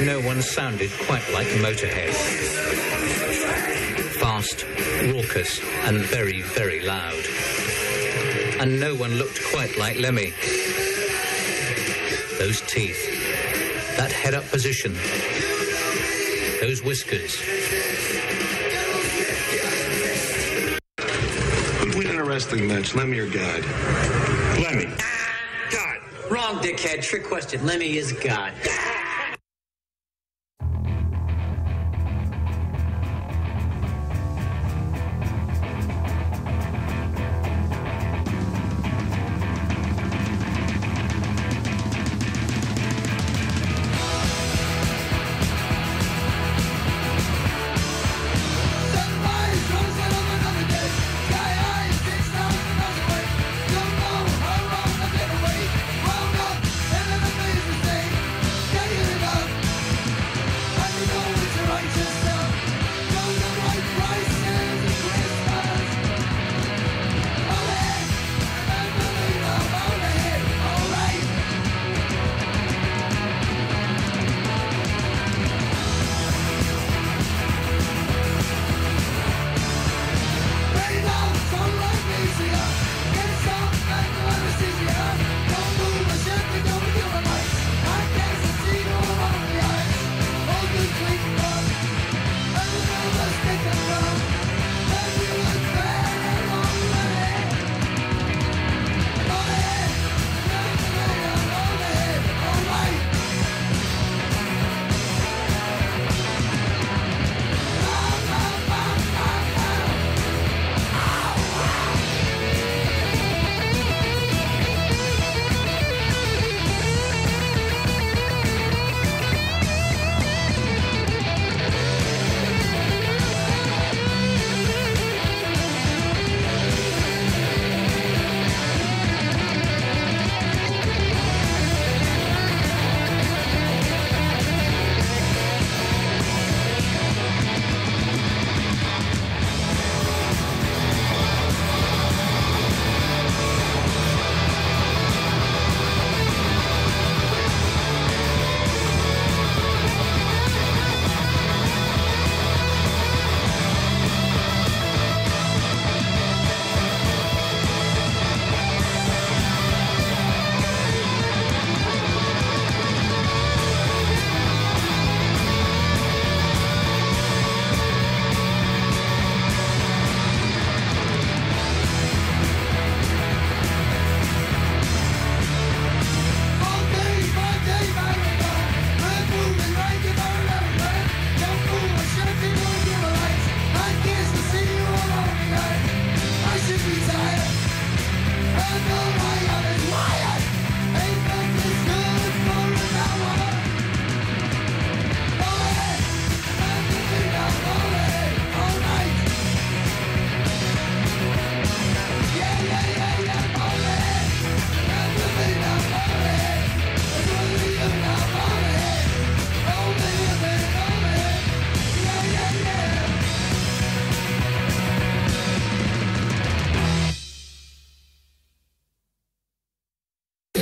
no one sounded quite like Motorhead. Fast, raucous, and very, very loud. And no one looked quite like Lemmy. Those teeth, that head-up position, those whiskers. Who'd win in a wrestling match, Lemmy or God? Lemmy. God. Wrong, dickhead. Trick question. Lemmy is God.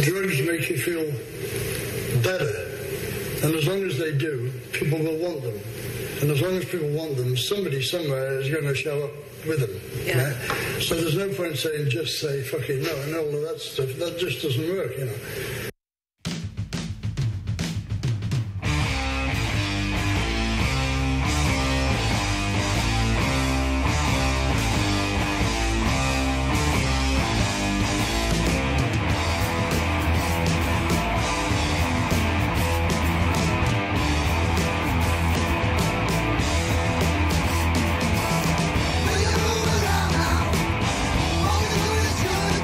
Drugs make you feel better, and as long as they do, people will want them. And as long as people want them, somebody somewhere is going to show up with them. Yeah. Right? So there's no point saying just say fucking no and all of that stuff. That just doesn't work, you know. All you do is good.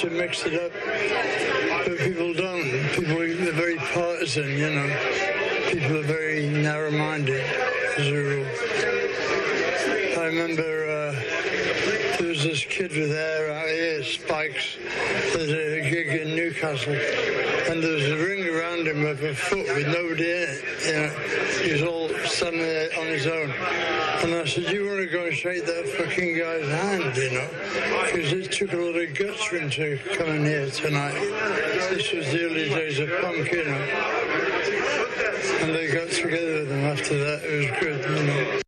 to mix it up, but people don't. People are very partisan, you know. People are very narrow-minded, as a rule. I remember there was this kid with hair out here, spikes, at a gig in Newcastle, and there was a ring around him of a foot with nobody in it. You know, he was all standing there on his own. And I said, you want to go and shake that fucking guy's hand, you know? Because it took a lot of guts for him to come in here tonight. This was the early days of punk, you know. And they got together with him after that. It was good, you know.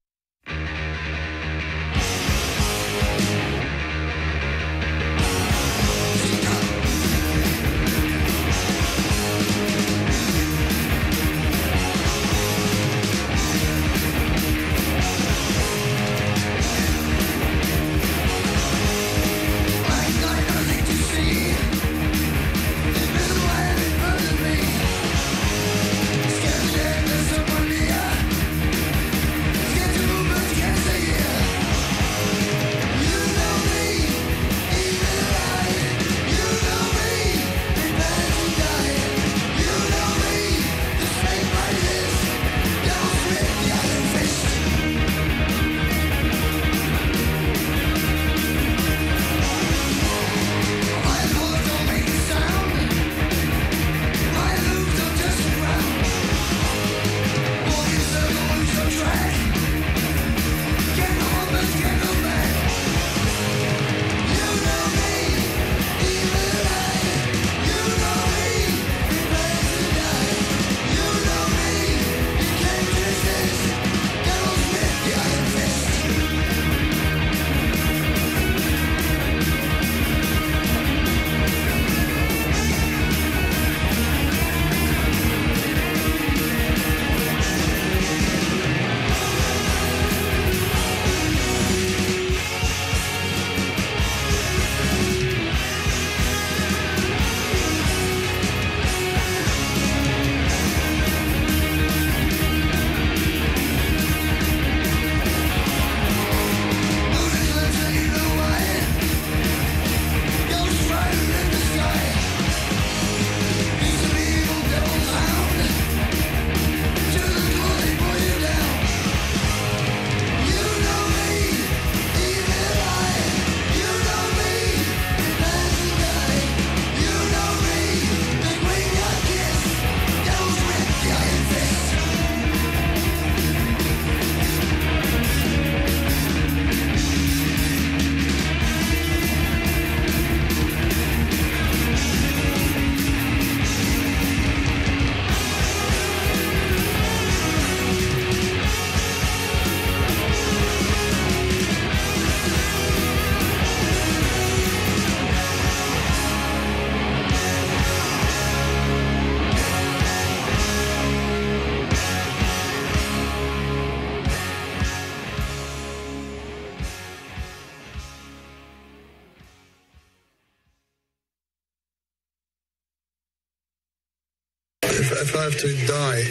If I have to die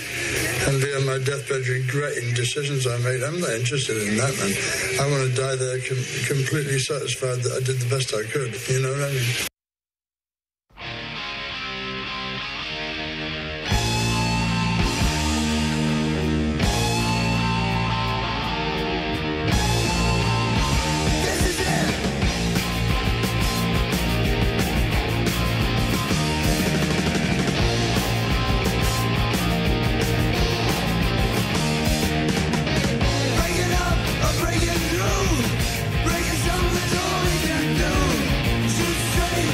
and be on my deathbed regretting decisions I made, I'm not interested in that, man. I want to die there completely satisfied that I did the best I could. You know what I mean? Breaking something's all we can do. Shoot straight.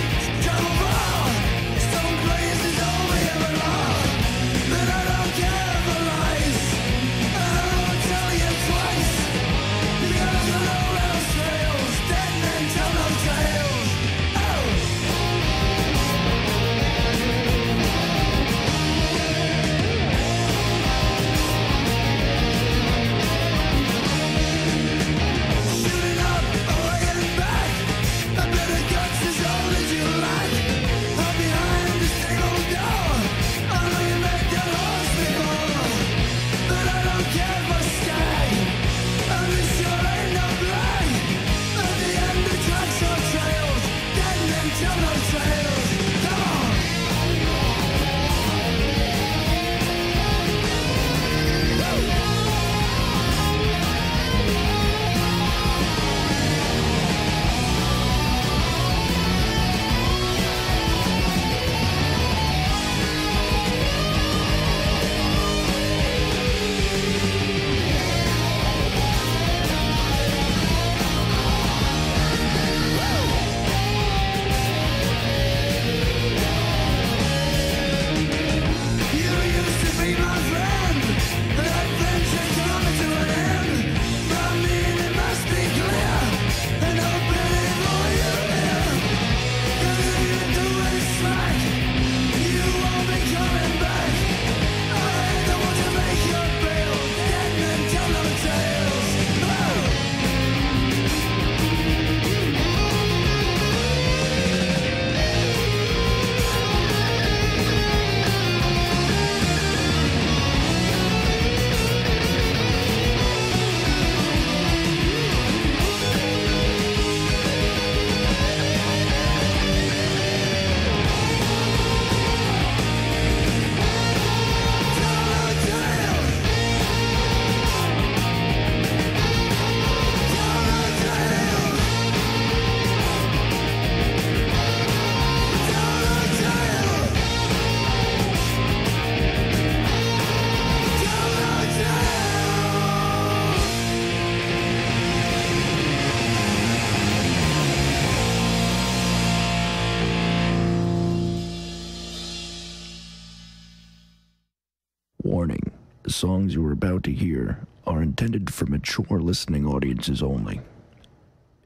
songs you are about to hear are intended for mature listening audiences only.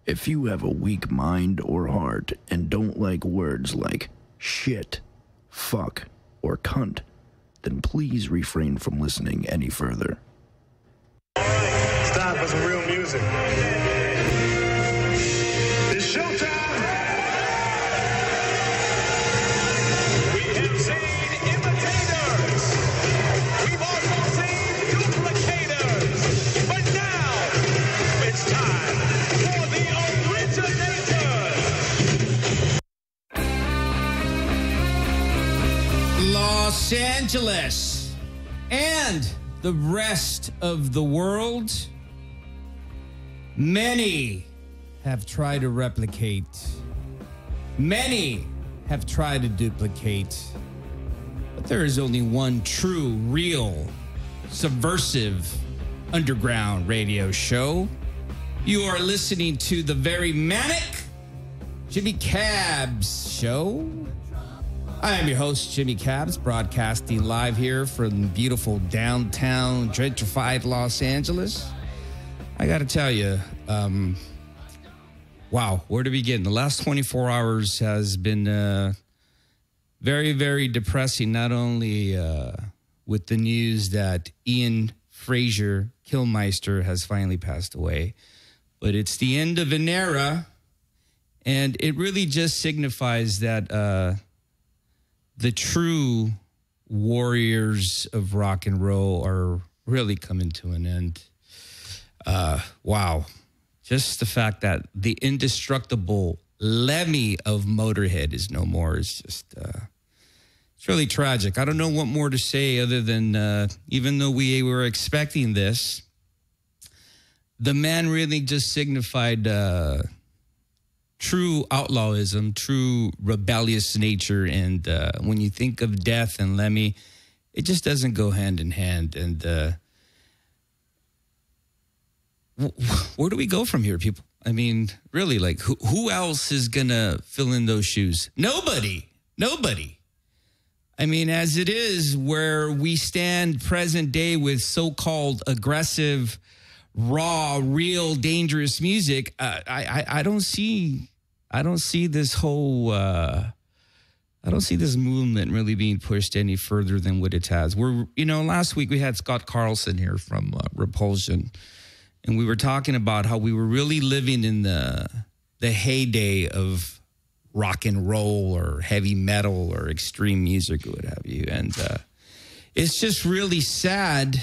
If you have a weak mind or heart and don't like words like shit, fuck, or cunt, then please refrain from listening any further. It's time for some real music. It's showtime! We have seen imitators. We've also seen duplicators. But now, it's time for the originators. Los Angeles and the rest of the world, many have tried to replicate. Many have tried to duplicate. But there is only one true, real, subversive underground radio show. You are listening to the very Manic Jimmy Cabs show. I am your host, Jimmy Cabs, broadcasting live here from beautiful downtown, gentrified Los Angeles. I got to tell you, wow, where to begin? The last 24 hours has been very, very depressing, not only with the news that Ian Fraser Killmeister has finally passed away, but it's the end of an era, and it really just signifies that the true warriors of rock and roll are really coming to an end. Wow. Just the fact that the indestructible Lemmy of Motorhead is no more is just, it's really tragic. I don't know what more to say other than, even though we were expecting this, the man really just signified, true outlawism, true rebellious nature. And when you think of death and Lemmy, it just doesn't go hand in hand. And where do we go from here, people? I mean, really, like, who else is going to fill in those shoes? Nobody. I mean, as it is, where we stand present day with so-called aggressive, raw, real, dangerous music, I don't see this whole, I don't see this movement really being pushed any further than what it has. Last week we had Scott Carlson here from Repulsion, and we were talking about how we were really living in the heyday of rock and roll or heavy metal or extreme music or what have you. And it's just really sad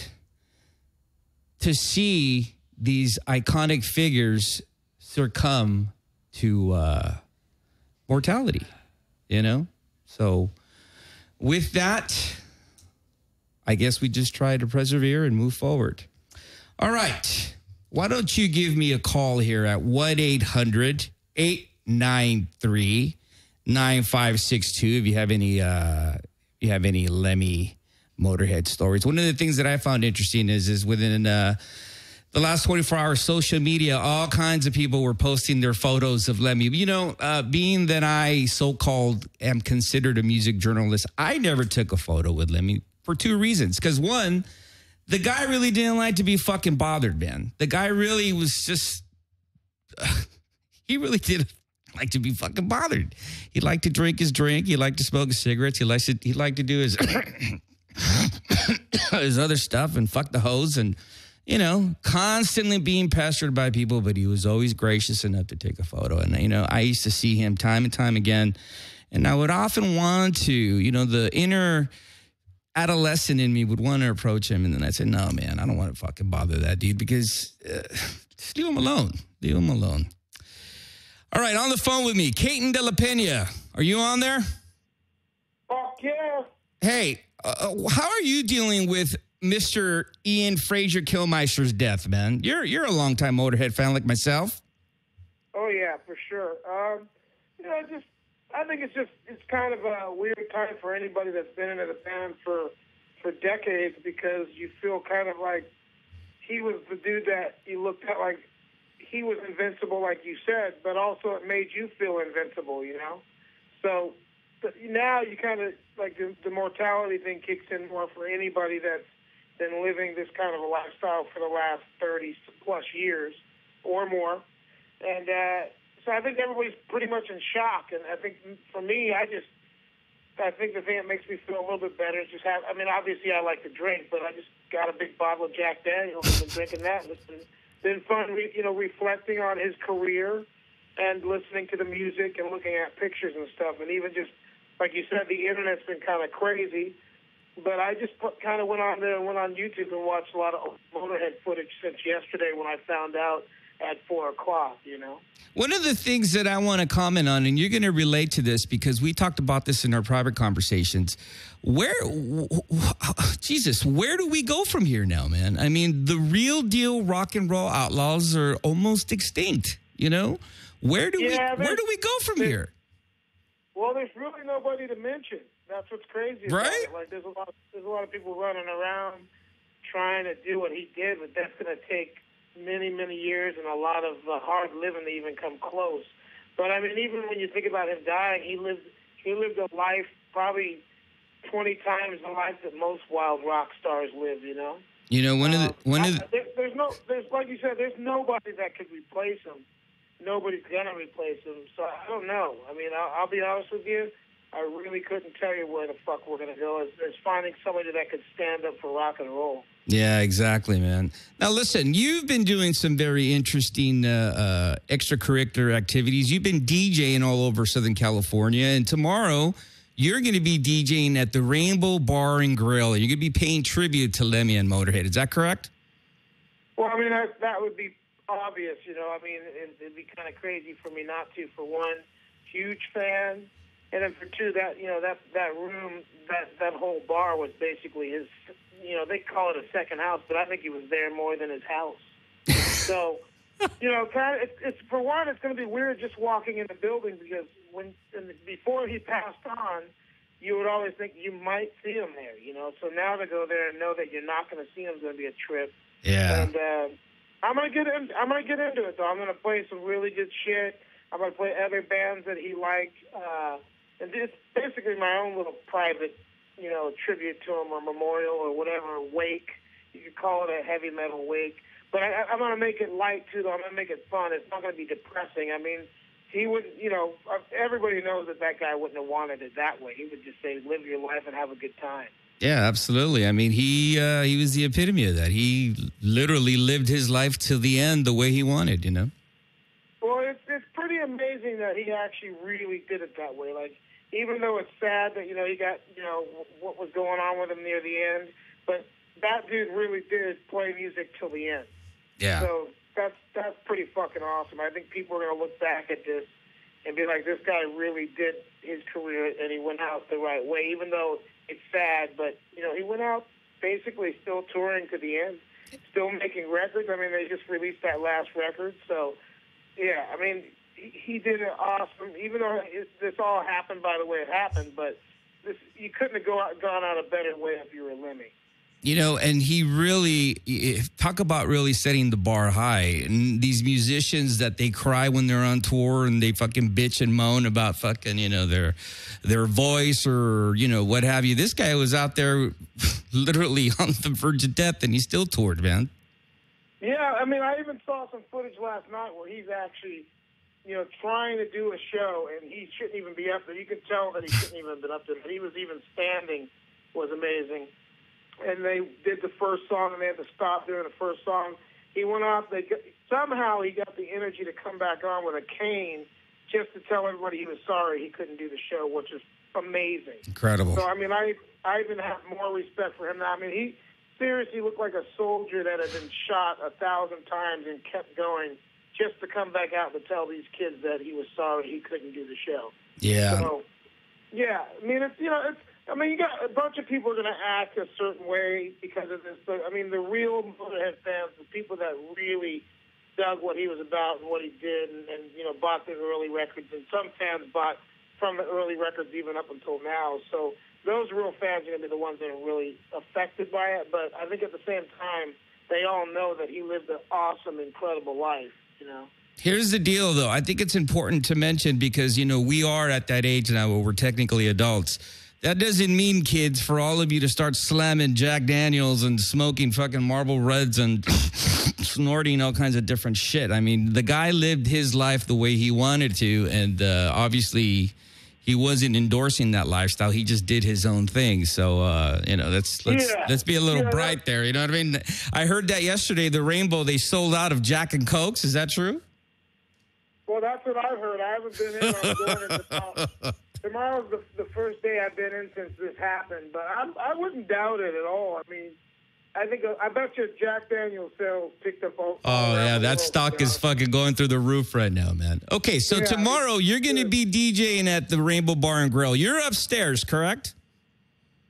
to see these iconic figures succumb to mortality, So with that, I guess we just try to persevere and move forward. All right. Why don't you give me a call here at 1-800-893-9562 if you have any Lemmy Motorhead stories. One of the things that I found interesting is within the last 24 hours, social media, all kinds of people were posting their photos of Lemmy. Being that I so-called am considered a music journalist, I never took a photo with Lemmy for two reasons. Because one, the guy really didn't like to be fucking bothered, man. The guy really was just, he really didn't like to be fucking bothered. He liked to drink his drink. He liked to smoke his cigarettes. He liked to do his his other stuff and fuck the hoes and, constantly being pestered by people, but he was always gracious enough to take a photo. And, I used to see him time and time again, and I would often want to, the inner adolescent in me would want to approach him, and then I'd say, no, man, I don't want to fucking bother that dude because just leave him alone. Leave him alone. All right, on the phone with me, Caton De La Pena. Are you on there? Fuck yeah. Hey, how are you dealing with Mr. Ian Fraser Killmeister's death, man? You're a longtime Motorhead fan like myself. Oh yeah, for sure. I think it's kind of a weird time for anybody that's been into the band for decades, because you feel kind of like he was the dude that you looked at like he was invincible, like you said, but also it made you feel invincible, So now you kind of like the mortality thing kicks in more for anybody that's been living this kind of a lifestyle for the last 30-plus years or more. And so I think everybody's pretty much in shock. And I think for me, I think the thing that makes me feel a little bit better is just obviously I like to drink, but I just got a big bottle of Jack Daniels and been drinking that. And it's been fun, reflecting on his career and listening to the music and looking at pictures and stuff. And even just, like you said, the internet's been kind of crazy. But I just kind of went on there and went on YouTube and watched a lot of Motorhead footage since yesterday when I found out at 4 o'clock, One of the things that I want to comment on, and you're going to relate to this because we talked about this in our private conversations, where do we go from here now, man? I mean, the real deal rock and roll outlaws are almost extinct, Where do we go from here? Well, there's really nobody to mention. That's what's crazy about right? it. Like, there's a lot of people running around trying to do what he did, but that's going to take many, many years and a lot of hard living to even come close. But I mean, even when you think about him dying, he lived a life probably 20 times the life that most wild rock stars live. There's like you said, there's nobody that could replace him. Nobody's gonna replace him. So I don't know. I mean, I'll be honest with you. I really couldn't tell you where the fuck we're going to go as finding somebody that could stand up for rock and roll. Yeah, exactly, man. Now, listen, you've been doing some very interesting extracurricular activities. You've been DJing all over Southern California, and tomorrow you're going to be DJing at the Rainbow Bar and Grill. You're going to be paying tribute to Lemmy and Motorhead. Is that correct? Well, I mean, that would be obvious, I mean, it'd be kind of crazy for me not to. For one, huge fan. And then for two, that room, that whole bar was basically his, they call it a second house, but I think he was there more than his house. So, it's for one, it's going to be weird just walking in the building because before he passed on, you would always think you might see him there, So now to go there and know that you're not going to see him is going to be a trip. Yeah. And I'm going to get into it though. I'm going to play some really good shit. I'm going to play other bands that he liked. And it's basically my own little private, tribute to him or memorial or whatever, wake. You could call it a heavy metal wake. But I'm going to make it light, too, though. I'm going to make it fun. It's not going to be depressing. I mean, he would, everybody knows that guy wouldn't have wanted it that way. He would just say, live your life and have a good time. Yeah, absolutely. I mean, he was the epitome of that. He literally lived his life till the end the way he wanted, Well, it's pretty amazing that he actually really did it that way. Like, even though it's sad that, he got, what was going on with him near the end, but that dude really did play music till the end. Yeah. So that's pretty fucking awesome. I think people are going to look back at this and be like, this guy really did his career and he went out the right way, even though it's sad, but, he went out basically still touring to the end, still making records. I mean, they just released that last record, so, yeah, I mean, he did it awesome, even though this all happened by the way it happened, but you couldn't have gone out a better way if you were Lemmy. And he really, talk about really setting the bar high. And these musicians that they cry when they're on tour and they fucking bitch and moan about fucking, their voice or, what have you. This guy was out there literally on the verge of death and he still toured, man. Yeah, I mean, I even saw some footage last night where he's actually, trying to do a show and he shouldn't even be up there. You could tell that he shouldn't even have been up there. That he was even standing was amazing. And they did the first song, and they had to stop during the first song. He went off. Somehow he got the energy to come back on with a cane just to tell everybody he was sorry he couldn't do the show, which is amazing. Incredible. So, I mean, I even have more respect for him now. I mean, he seriously looked like a soldier that had been shot 1,000 times and kept going just to come back out and tell these kids that he was sorry he couldn't do the show. Yeah. So, yeah, I mean, you got a bunch of people are going to act a certain way because of this. But, I mean, the real Motorhead fans, the people that really dug what he was about and what he did and bought the early records. And some fans bought from the early records even up until now. So those real fans are going to be the ones that are really affected by it. But I think at the same time, they all know that he lived an awesome, incredible life, Here's the deal, though. I think it's important to mention because, we are at that age now where we're technically adults. That doesn't mean, kids, for all of you to start slamming Jack Daniels and smoking fucking Marlboro Reds and snorting all kinds of different shit. I mean, the guy lived his life the way he wanted to, and obviously he wasn't endorsing that lifestyle. He just did his own thing. So, let's be a little bright there. You know what I mean? I heard that yesterday, the Rainbow, they sold out of Jack and Cokes. Is that true? Well, that's what I've heard. I haven't been in. I'm going in tomorrow. Tomorrow's the first day I've been in since this happened, but I wouldn't doubt it at all. I mean, I bet you Jack Daniel's sales picked up all. Oh, yeah, that stock is fucking going through the roof right now, man. Okay, so tomorrow you're going to be DJing at the Rainbow Bar and Grill. You're upstairs, correct?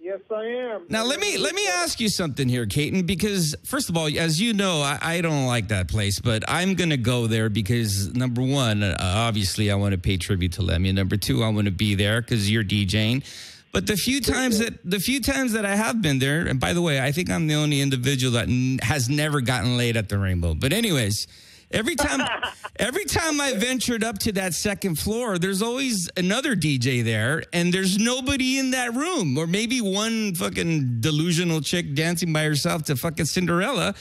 Yes, I am. Now, let me ask you something here, Caton, because, first of all, as you know, I don't like that place, but I'm going to go there because, number one, obviously, I want to pay tribute to Lemmy. Number two, I want to be there because you're DJing. But the few times that I have been there, and by the way, I think I'm the only individual that has never gotten laid at the Rainbow. But anyways, every time I ventured up to that second floor, there's always another DJ there, and there's nobody in that room, or maybe one fucking delusional chick dancing by herself to fucking Cinderella.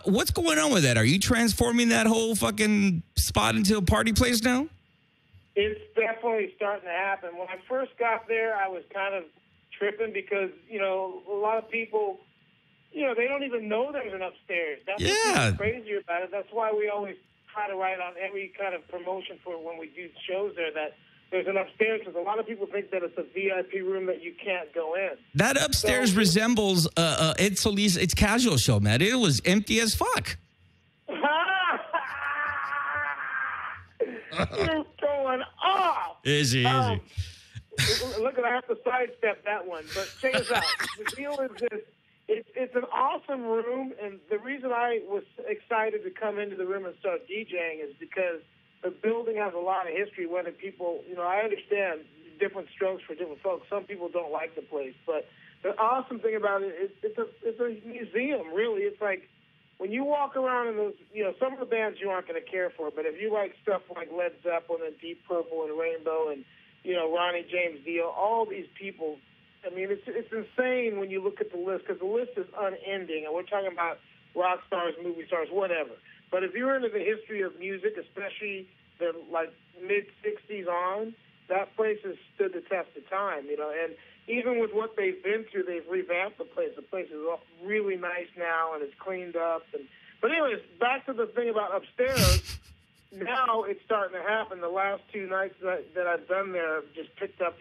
What's going on with that? Are you transforming that whole fucking spot into a party place now? It's definitely starting to happen. When I first got there, I was kind of tripping because, a lot of people, they don't even know there's an upstairs. That's what's crazy about it. That's why we always try to write on every kind of promotion for when we do shows there that there's an upstairs, because a lot of people think that it's a VIP room that you can't go in. That upstairs resembles it's casual show, man. It was empty as fuck. You're going off. Easy. Look, I have to sidestep that one. But check this out. The deal is this. It's an awesome room, and the reason I was excited to come into the room and start DJing is because the building has a lot of history. Whether people, I understand different strokes for different folks. Some people don't like the place, but the awesome thing about it is it's a museum, really. It's like, when you walk around in those, some of the bands you aren't going to care for, but if you like stuff like Led Zeppelin and Deep Purple and Rainbow and, Ronnie James Dio, all these people, I mean, it's insane when you look at the list, because the list is unending, and we're talking about rock stars, movie stars, whatever. But if you're into the history of music, especially the, mid-'60s on, that place has stood the test of time, and even with what they've been through, they've revamped the place. The place is really nice now, and it's cleaned up. But anyways, back to the thing about upstairs. Now it's starting to happen. The last two nights that I've done there have just picked up,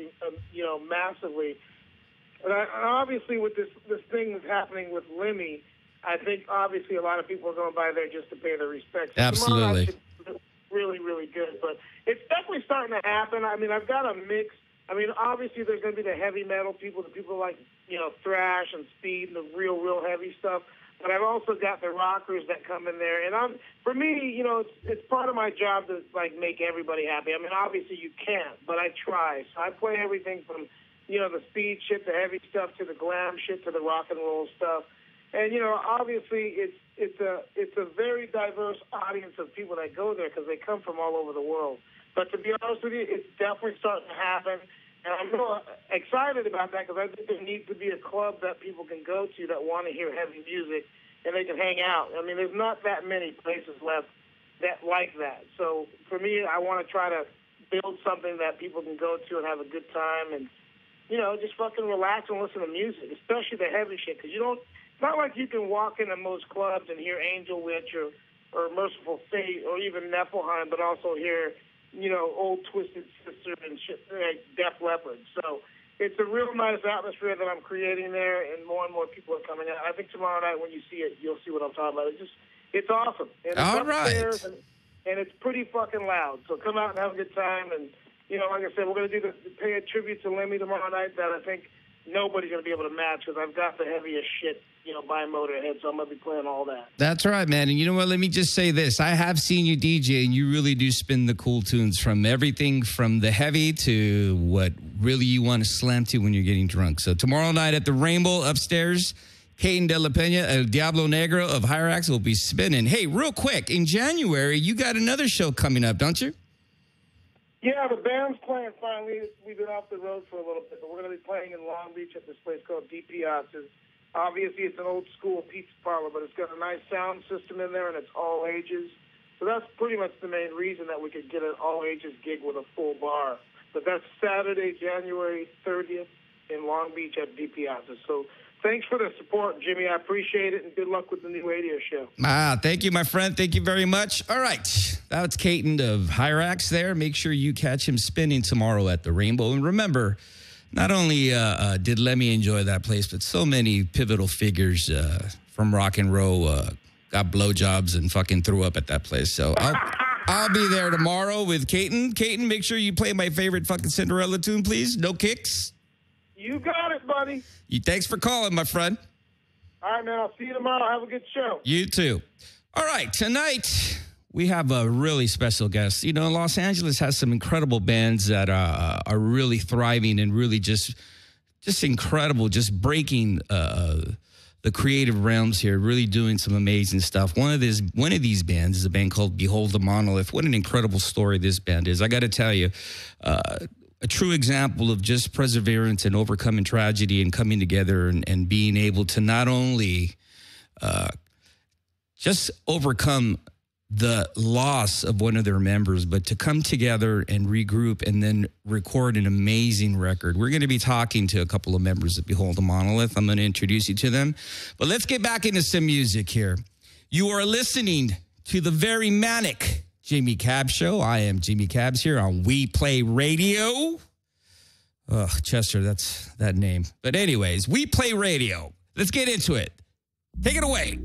massively. And obviously, with this thing that's happening with Lemmy, I think obviously a lot of people are going by there just to pay their respects. Absolutely. Really, really good. But it's definitely starting to happen. I mean, I've got a mix. I mean, obviously there's going to be the heavy metal people, the people like, thrash and speed and the real heavy stuff. But I've also got the rockers that come in there. And for me, it's part of my job to, make everybody happy. I mean, obviously you can't, but I try. So I play everything from, the speed shit, the heavy stuff, to the glam shit, to the rock and roll stuff. And, obviously it's a very diverse audience of people that go there because they come from all over the world. But to be honest with you, it's definitely starting to happen. And I'm real excited about that because I think there needs to be a club that people can go to that want to hear heavy music and they can hang out. I mean, there's not that many places left that like that. So for me, I want to try to build something that people can go to and have a good time and, just fucking relax and listen to music, especially the heavy shit. Because it's not like you can walk into most clubs and hear Angel Witch or Merciful Fate or even Niflheim, but also hear Old Twisted Sister and shit, like Def Leppard. So it's a real nice atmosphere that I'm creating there, and more people are coming out. I think tomorrow night when you see it, you'll see what I'm talking about. It's awesome. And it's all upstairs, right. And it's pretty fucking loud. So come out and have a good time. And, like I said, we're going to pay a tribute to Lemmy tomorrow night that I think nobody's going to be able to match because I've got the heaviest shit, by Motorhead, so I'm going to be playing all that. That's right, man. And you know what? Let me just say this. I have seen you DJ, and you really do spin the cool tunes from everything from the heavy to what really you want to slam to when you're getting drunk. So tomorrow night at the Rainbow upstairs, Caton De La Pena, El Diablo Negro of Hyrax will be spinning. Hey, real quick, in January, you got another show coming up, don't you? Yeah, the band's playing finally. We've been off the road for a little bit, but we're going to be playing in Long Beach at this place called DiPiazza's. Obviously, it's an old-school pizza parlor, but it's got a nice sound system in there, and it's all ages. So that's pretty much the main reason that we could get an all-ages gig with a full bar. But that's Saturday, January 30th in Long Beach at DiPiazza's. So thanks for the support, Jimmy. I appreciate it, and good luck with the new radio show. Thank you, my friend. Thank you very much. All right. That's Caton of Hyrax there. Make sure you catch him spinning tomorrow at the Rainbow. And remember, not only did Lemmy enjoy that place, but so many pivotal figures from rock and roll got blowjobs and fucking threw up at that place. So I'll be there tomorrow with Caton. Caton, make sure you play my favorite fucking Cinderella tune, please. No kicks. You got it, buddy. Thanks for calling, my friend. All right, man. I'll see you tomorrow. Have a good show. You too. All right, tonight we have a really special guest. You know, Los Angeles has some incredible bands that are really thriving and really just incredible, just breaking the creative realms here, really doing some amazing stuff. One of these bands is a band called Behold the Monolith. What an incredible story this band is. I got to tell you, a true example of just perseverance and overcoming tragedy and coming together and being able to not only just overcome the loss of one of their members, but to come together and regroup and then record an amazing record. We're going to be talking to a couple of members of Behold the Monolith. I'm going to introduce you to them. But let's get back into some music here. You are listening to the very Manic Jimmy Cab Show. I am Jimmy Cabs here on We Play Radio. Ugh, Chester, that's that name. But anyways, We Play Radio. Let's get into it. Take it away.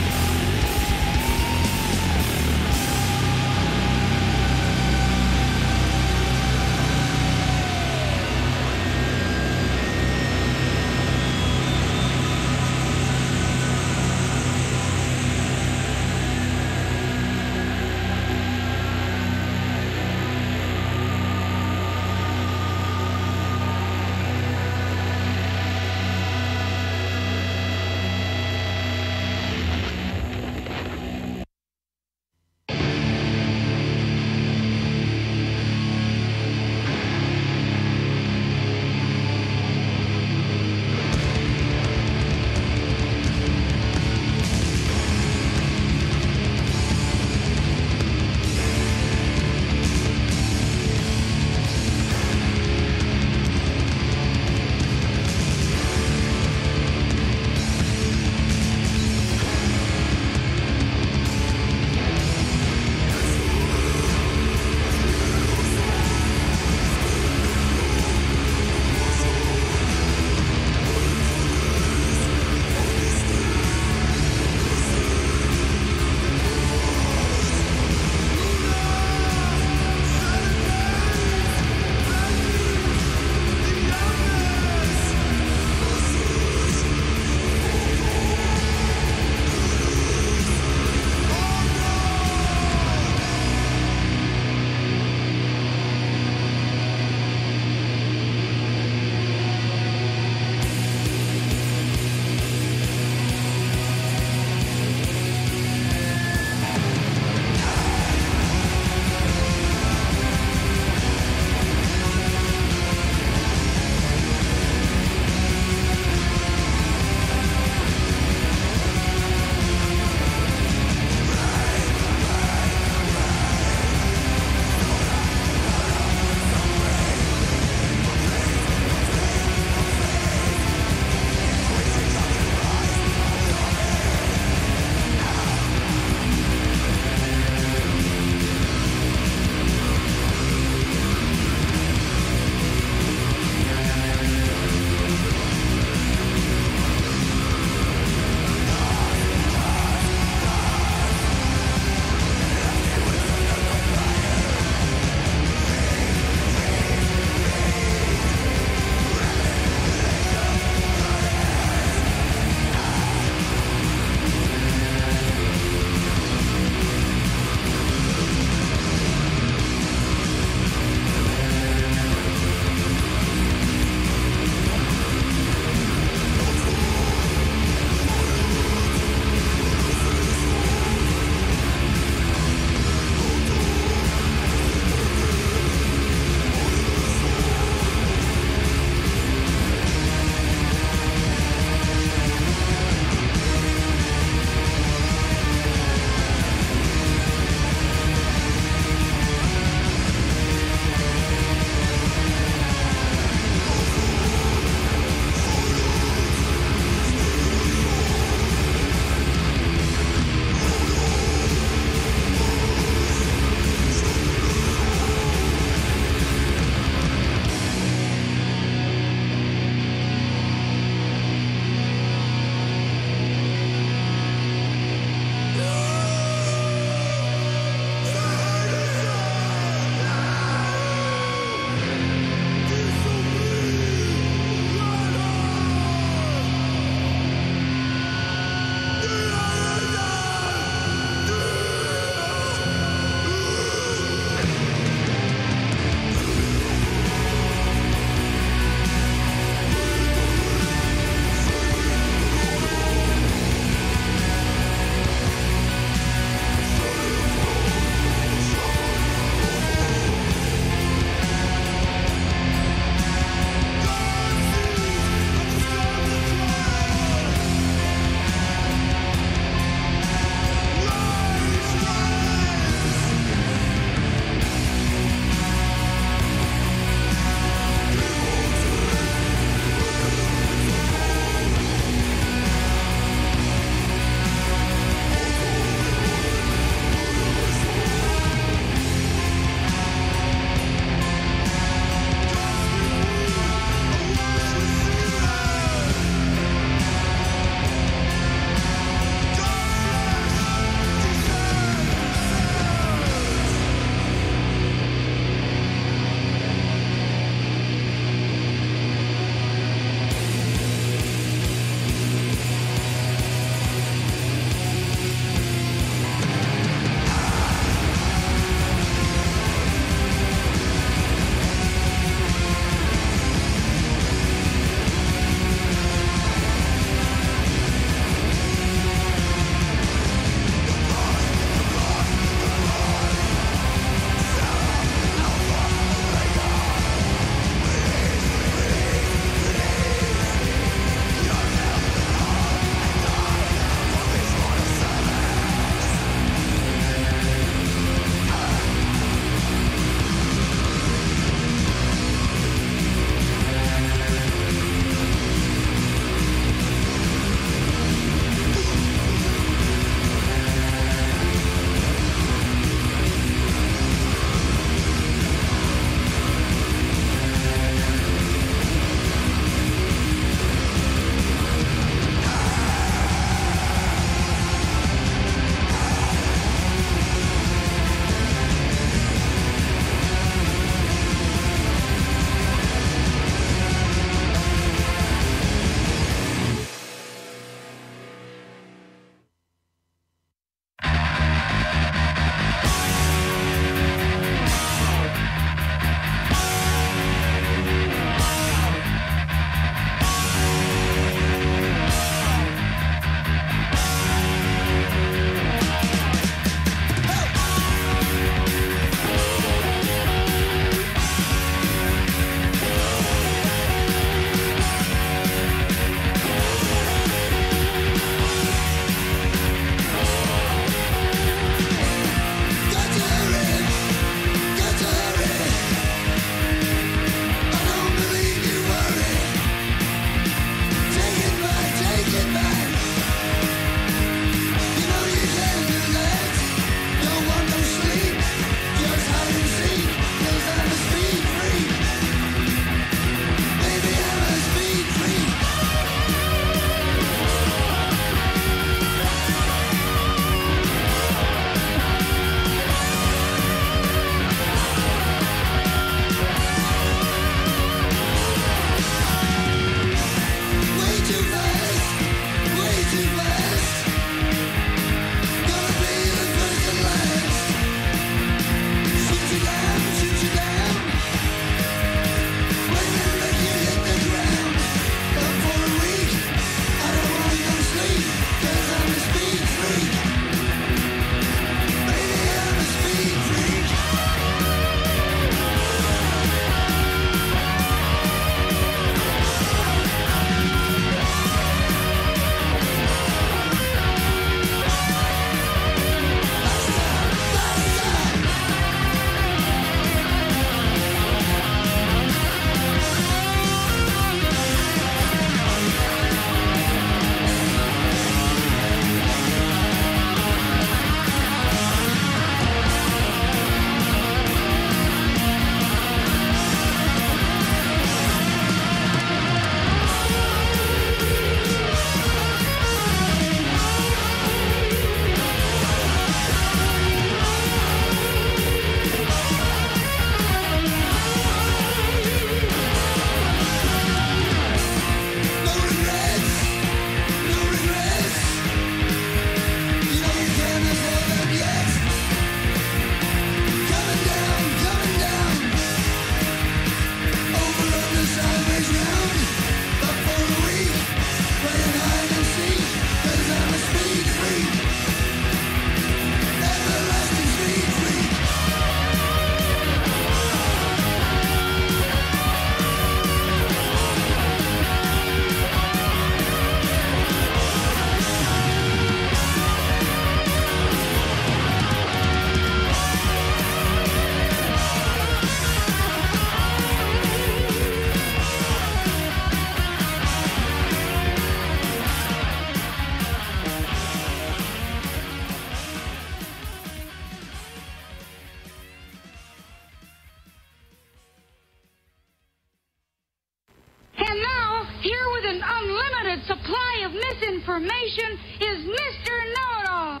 And now, here with an unlimited supply of misinformation is Mr. Know-It-All.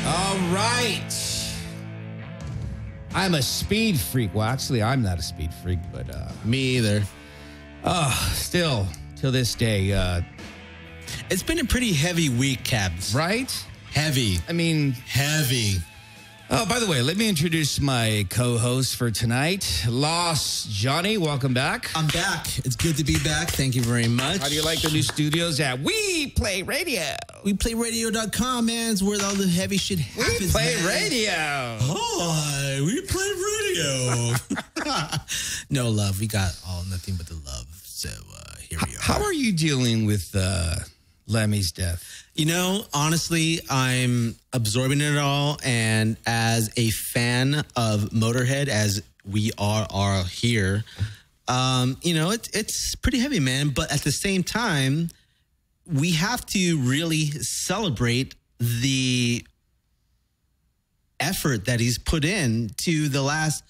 All right. I'm a speed freak. Well, actually, I'm not a speed freak, but... Me either. Still, till this day. It's been a pretty heavy week, Cabs. Right? Heavy. I mean... Heavy. Oh, by the way, let me introduce my co-host for tonight, Lost Johnny. Welcome back. I'm back. It's good to be back. Thank you very much. How do you like the new studios at We Play Radio? WePlayRadio.com, man. It's where all the heavy shit happens, We Play man. Radio. Hi, We Play Radio. No love. We got all nothing but the love. So here we are. How are you dealing with Lemmy's death? You know, honestly, I'm absorbing it all. And as a fan of Motorhead, as we are here, you know, it's pretty heavy, man. But at the same time, we have to really celebrate the effort that he's put in to the last,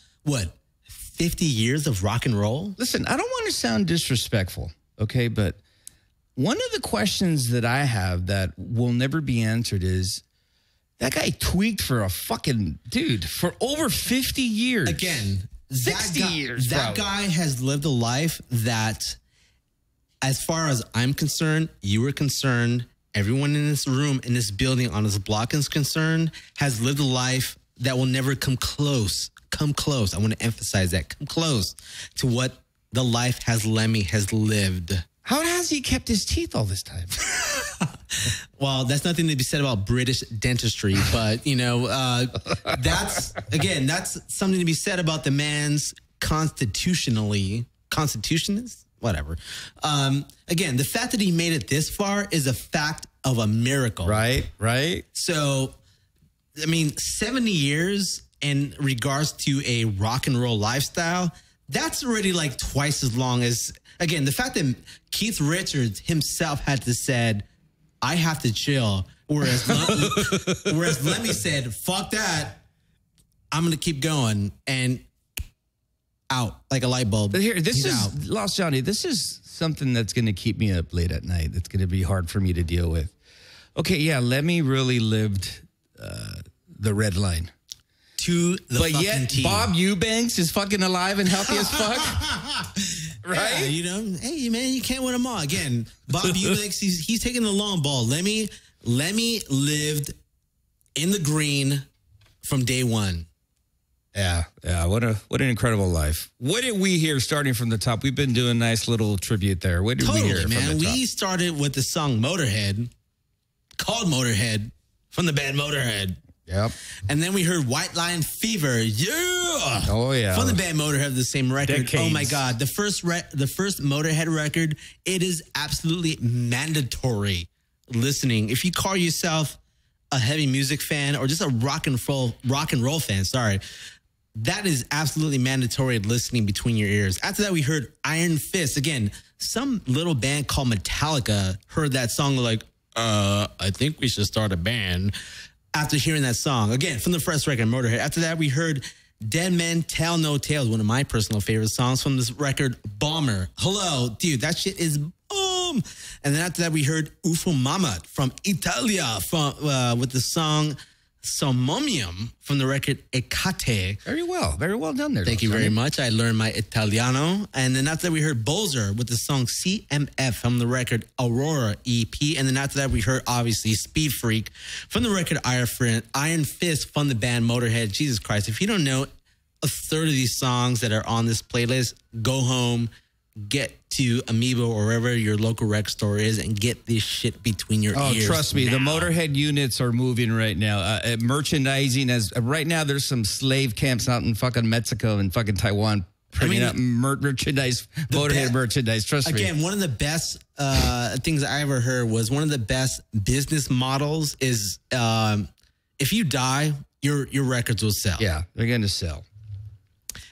50 years of rock and roll? Listen, I don't want to sound disrespectful, okay? But one of the questions that I have that will never be answered is, that guy tweaked for a fucking dude for over 50 years. Again, 60 years. That guy has lived a life that, as far as I'm concerned, you were concerned, everyone in this room, in this building, on this block is concerned, has lived a life that will never come close. Come close. I want to emphasize that. Come close to what the life Lemmy has lived. How has he kept his teeth all this time? Well, that's nothing to be said about British dentistry, but, you know, that's something to be said about the man's constitutionalist, whatever. Again, the fact that he made it this far is a fact of a miracle. Right. So, I mean, 70 years in regards to a rock and roll lifestyle, that's already like twice as long as, again, the fact that Keith Richards himself had to said, I have to chill. Whereas Lemmy said, fuck that. I'm going to keep going, and out like a light bulb. But here, this He's is out. Lost Johnny. This is something that's going to keep me up late at night. It's going to be hard for me to deal with. Okay, yeah, Lemmy really lived the red line. To the but fucking yet, T. Bob Eubanks is fucking alive and healthy as fuck. Right? Yeah, you know, hey, man, you can't win them all. Again, Bob Eubanks, he's taking the long ball. Lemmy lived in the green from day one. Yeah. What an incredible life. What did we hear starting from the top? We've been doing a nice little tribute there. What did we hear man. from the top? We started with the song Motorhead, called Motorhead, from the band Motorhead. Yep. And then we heard White Line Fever. Yeah. Oh, yeah. From the band Motorhead, the same record. Decades. Oh, my God. The first Motorhead record, it is absolutely mandatory listening. If you call yourself a heavy music fan or just a rock and roll fan, that is absolutely mandatory listening between your ears. After that, we heard Iron Fist. Again, some little band called Metallica heard that song like, I think we should start a band. After hearing that song, again, from the first record, Motorhead. After that, we heard Dead Men Tell No Tales, one of my personal favorite songs from this record, Bomber. Hello, dude, that shit is boom. And then after that, we heard Ufo Mama from Italia with the song Sommomium from the record Ecate. Very well done there. Thank you very much. I learned my Italiano. And then after that, we heard Bolzer with the song CMF from the record Aurora EP. And then after that, we heard, obviously, Speed Freak from the record Iron Fist from the band Motorhead. Jesus Christ, if you don't know a third of these songs that are on this playlist, go home, get to Amiibo or wherever your local rec store is and get this shit between your ears. Oh, trust me, now. the Motorhead units are moving right now. Merchandising, right now there's some slave camps out in fucking Mexico and fucking Taiwan printing up merchandise, Motorhead merchandise. Trust me. Again, one of the best things I ever heard was one of the best business models is if you die, your records will sell. Yeah, they're going to sell.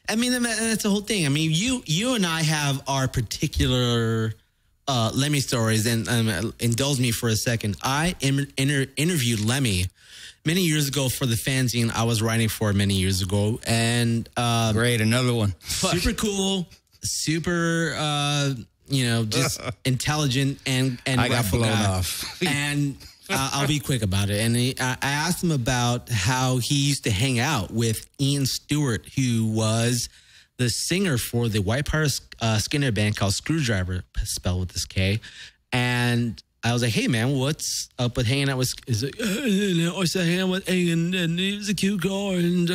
I mean, that's the whole thing. I mean, you and I have our particular Lemmy stories, and indulge me for a second. I interviewed Lemmy many years ago for the fanzine I was writing for many years ago, and great, another one. Super cool, super, just intelligent and I got blown off. And I'll be quick about it. And I asked him about how he used to hang out with Ian Stewart, who was the singer for the White Power Skinner band called Screwdriver, spelled with this K. And I was like, hey, man, what's up with hanging out with... He's like, I used to hang out with Ian, and he was a cute guy, and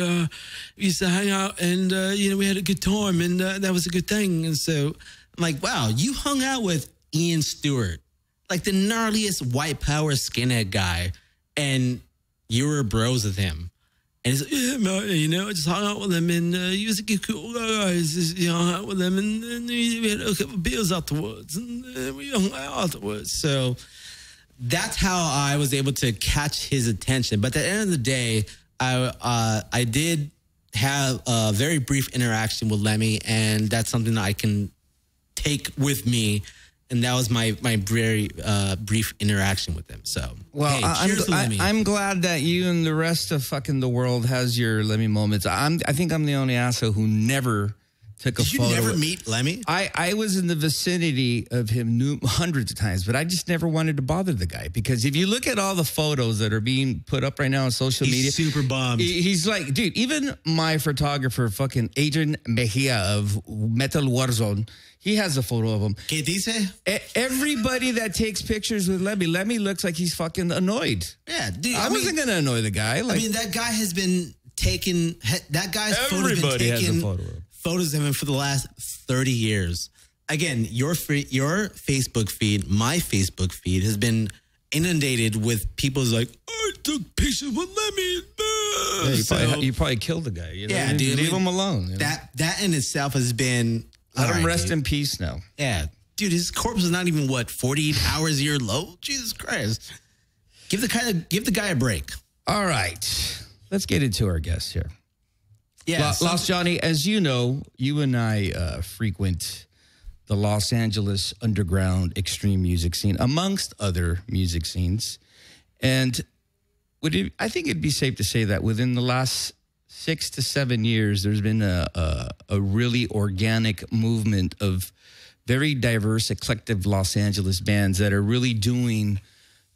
we used to hang out, and, we had a good time, and that was a good thing. And so I'm like, wow, you hung out with Ian Stewart, like the gnarliest White Power Skinhead guy, and you were bros with him. And he's like, yeah, man, I just hung out with him, and he was a good, cool guy. I just, hung out with him, and we had a couple of beers afterwards, and we hung out afterwards. So that's how I was able to catch his attention. But at the end of the day, I did have a very brief interaction with Lemmy, and that's something that I can take with me. And that was my very brief interaction with him. So, well, hey, cheers to Lemmy. I'm glad that you and the rest of fucking the world has your Lemmy moments. I think I'm the only asshole who never took a photo. Did you never meet Lemmy? I was in the vicinity of him hundreds of times, but I just never wanted to bother the guy, because if you look at all the photos that are being put up right now on social media, he's super bummed. He's like, dude, even my photographer, fucking Adrian Mejia of Metal Warzone, he has a photo of him. ¿Qué dice? Everybody that takes pictures with Lemmy looks like he's fucking annoyed. Yeah, dude. I wasn't going to annoy the guy. Like, that guy has been taking, that guy's photos been taking photos of him for the last 30 years. Again, your Facebook feed, my Facebook feed has been inundated with people's like, I took pictures with Lemmy. Yeah, you probably killed the guy. Yeah, dude. Leave him alone. That in itself has been... Let him rest in peace now. Yeah. Dude, his corpse is not even, 48 hours a year low? Jesus Christ. Give the guy a break. All right. Let's get into our guests here. Yeah. Lost Johnny, as you know, you and I frequent the Los Angeles underground extreme music scene, amongst other music scenes. And I think it'd be safe to say that within the last 6 to 7 years, there's been a really organic movement of very diverse, eclectic Los Angeles bands that are really doing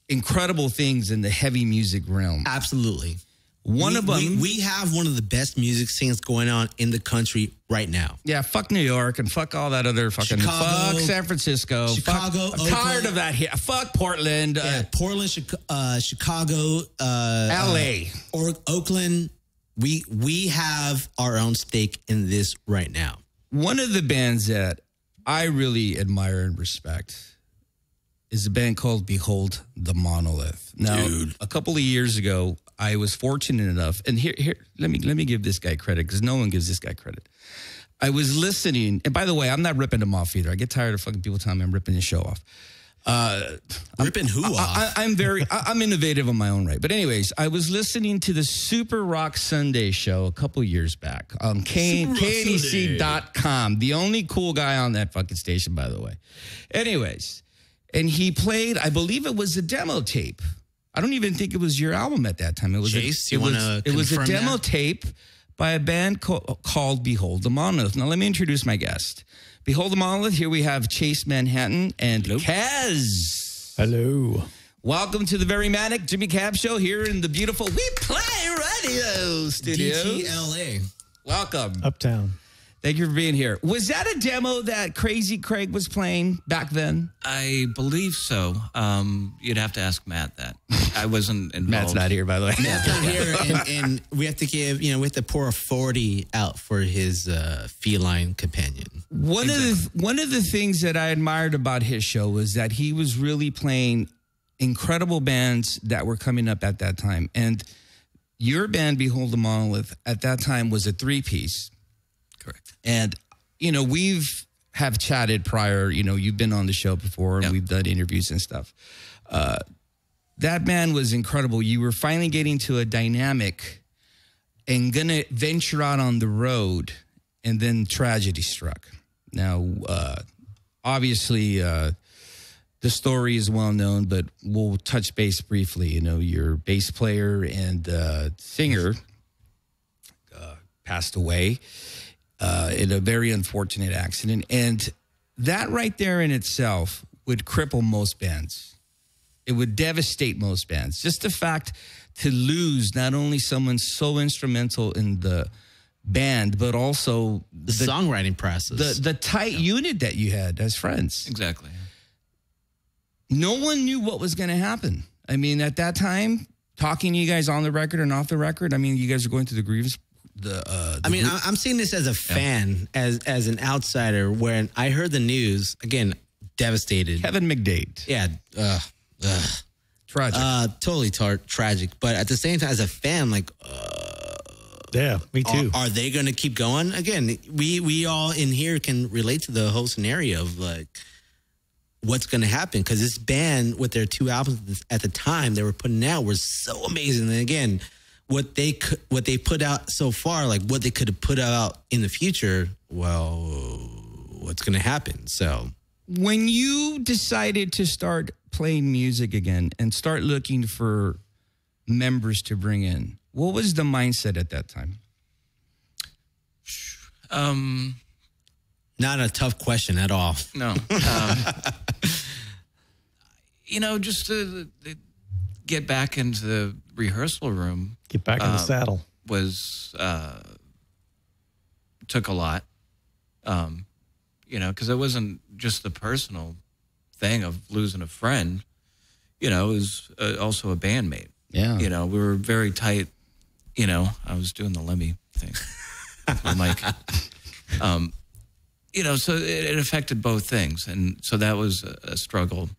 incredible things in the heavy music realm. Absolutely. One of them... We have one of the best music scenes going on in the country right now. Yeah, fuck New York and fuck all that other fucking... Chicago, fuck San Francisco. Chicago, I'm tired of that here. Fuck Portland. Portland, Chicago. L.A. Or Oakland. We have our own stake in this right now. One of the bands that I really admire and respect is a band called Behold the Monolith. Now, a couple of years ago, I was fortunate enough, and here, let me give this guy credit, because no one gives this guy credit. I was listening, and by the way, I'm not ripping him off either. I get tired of fucking people telling me I'm ripping his show off. Ripping who off? I'm innovative on my own right. But anyways, I was listening to the Super Rock Sunday show a couple years back on KNEC.com. The only cool guy on that fucking station, by the way. Anyways, and he played, I believe it was a demo tape. I don't even think it was your album at that time. It was Chase, it was a demo tape by a band called Behold the Monolith. Now, let me introduce my guest. Behold the Monolith, here we have Chase Manhattan and Kaz. Hello. Welcome to the very Manic Jimmy Cab Show here in the beautiful We Play Radio studio. DTLA. Welcome. Uptown. Thank you for being here. Was that a demo that Crazy Craig was playing back then? I believe so. You'd have to ask Matt that. I wasn't involved. Matt's not here, by the way. Matt's not here, and we have to give, we have to pour a 40 out for his feline companion. One of the things that I admired about his show was that he was really playing incredible bands that were coming up at that time. And your band, Behold the Monolith, at that time was a 3-piece. Correct. And, we've have chatted prior, you've been on the show before and we've done interviews and stuff. That band was incredible. You were finally getting to a dynamic and going to venture out on the road, and then tragedy struck. Now, obviously, the story is well known, but we'll touch base briefly. Your bass player and singer passed away. in a very unfortunate accident. And that right there in itself would cripple most bands. It would devastate most bands. Just the fact to lose not only someone so instrumental in the band, but also the songwriting process, the tight unit that you had as friends. Exactly. No one knew what was going to happen. I mean, at that time, talking to you guys on the record and off the record, I mean, you guys are going through the grievance. I'm seeing this as a fan, as an outsider. When I heard the news, again, devastated. Kevin McDade. Yeah. Tragic. Totally tragic. But at the same time, as a fan, like, yeah, me too. Are they going to keep going? Again, we all in here can relate to the whole scenario of like what's going to happen, because this band with their 2 albums at the time they were putting out was so amazing. And again, what they put out so far, like what they could have put out in the future, well, what's going to happen? So when you decided to start playing music again and start looking for members to bring in, what was the mindset at that time? Not a tough question at all. No. Just to get back into the rehearsal room. Get back in the saddle. Took a lot. Because it wasn't just the personal thing of losing a friend. It was also a bandmate. Yeah. We were very tight. I was doing the Lemmy thing with my mic. So it affected both things. And so that was a struggle,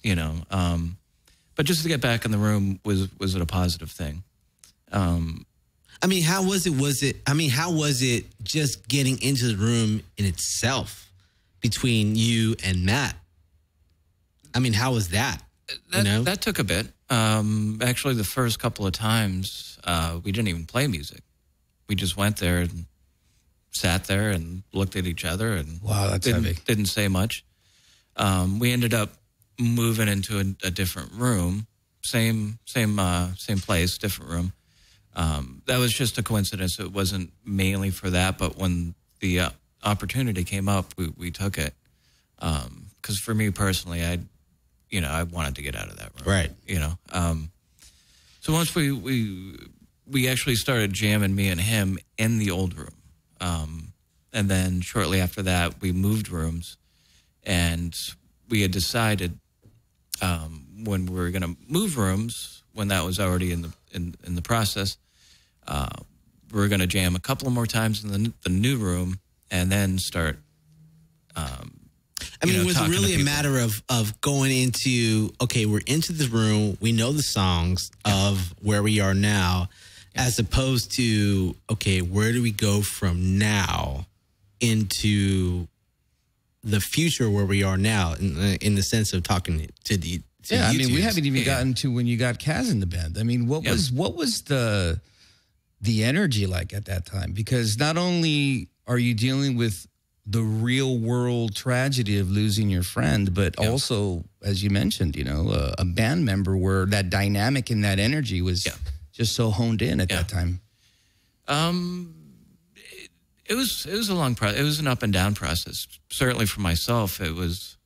But just to get back in the room was it a positive thing? How was it just getting into the room in itself between you and Matt? How was that? That took a bit. Actually, the first couple of times, we didn't even play music. We just went there and sat there and looked at each other and wow, that's heavy. Didn't say much. We ended up moving into a different room, same place, different room. That was just a coincidence. It wasn't mainly for that, but when the opportunity came up, we took it. Because for me personally, I wanted to get out of that room. Right. So once we actually started jamming, me and him, in the old room. And then shortly after that, we moved rooms, and we had decided when we were going to move rooms, when that was already in the process, we were going to jam a couple more times in the new room, and then start. Was it really a matter of going into, okay, we're into the room, we know the songs of where we are now, as opposed to, okay, where do we go from now into the future where we are now, in the sense of talking to the we haven't even gotten to when you got Kaz in the band. What was the energy like at that time? Because not only are you dealing with the real world tragedy of losing your friend, but also, as you mentioned, a band member where that dynamic and that energy was just so honed in at that time. It was a long process. It was an up and down process. Certainly for myself, it was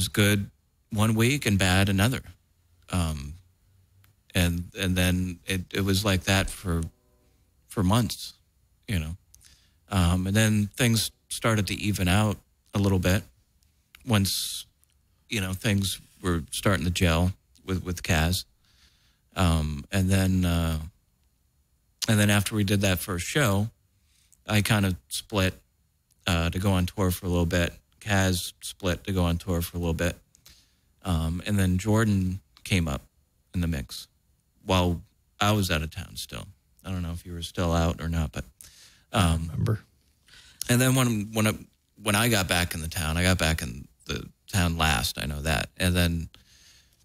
good one week and bad another. And then it was like that for months, and then things started to even out a little bit once, things were starting to gel with Kaz. And then after we did that first show, I kind of split to go on tour for a little bit. Kaz split to go on tour for a little bit. And then Jordan came up in the mix while I was out of town still. I don't know if you were still out or not, but I remember. And then when I got back in the town, I got back in the town last. I know that. And then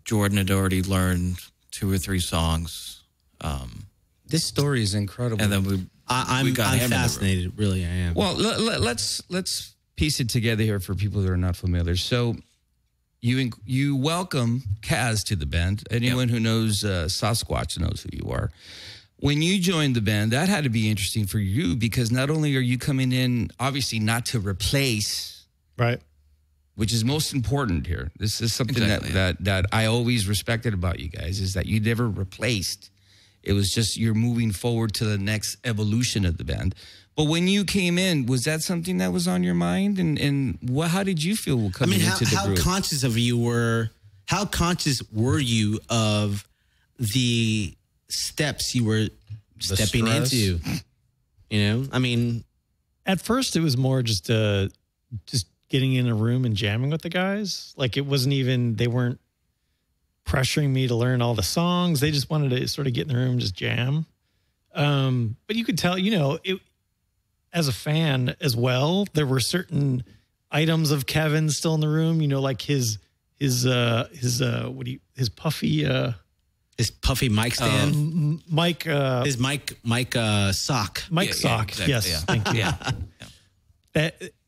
Jordan had already learned 2 or 3 songs. This story is incredible. And then I'm fascinated. Really, I am. Well, let's piece it together here for people that are not familiar. So you welcome Kaz to the band. Anyone who knows Sasquatch knows who you are. When you joined the band, that had to be interesting for you because not only are you coming in, obviously not to replace, right, which is most important here. This is something Exactly, that I always respected about you guys is that you never replaced. It was just you're moving forward to the next evolution of the band. But when you came in, was that something that was on your mind? And how did you feel coming into the group? How conscious were you of the steps you were stepping into? You know, I mean, at first it was more just getting in a room and jamming with the guys. Like it wasn't even, they weren't pressuring me to learn all the songs. They just wanted to sort of get in the room and just jam. But you could tell, you know, as a fan as well, there were certain items of Kevin still in the room, you know, like his puffy mic stand, mic, his mic sock, sock. Exactly, yes, thank you.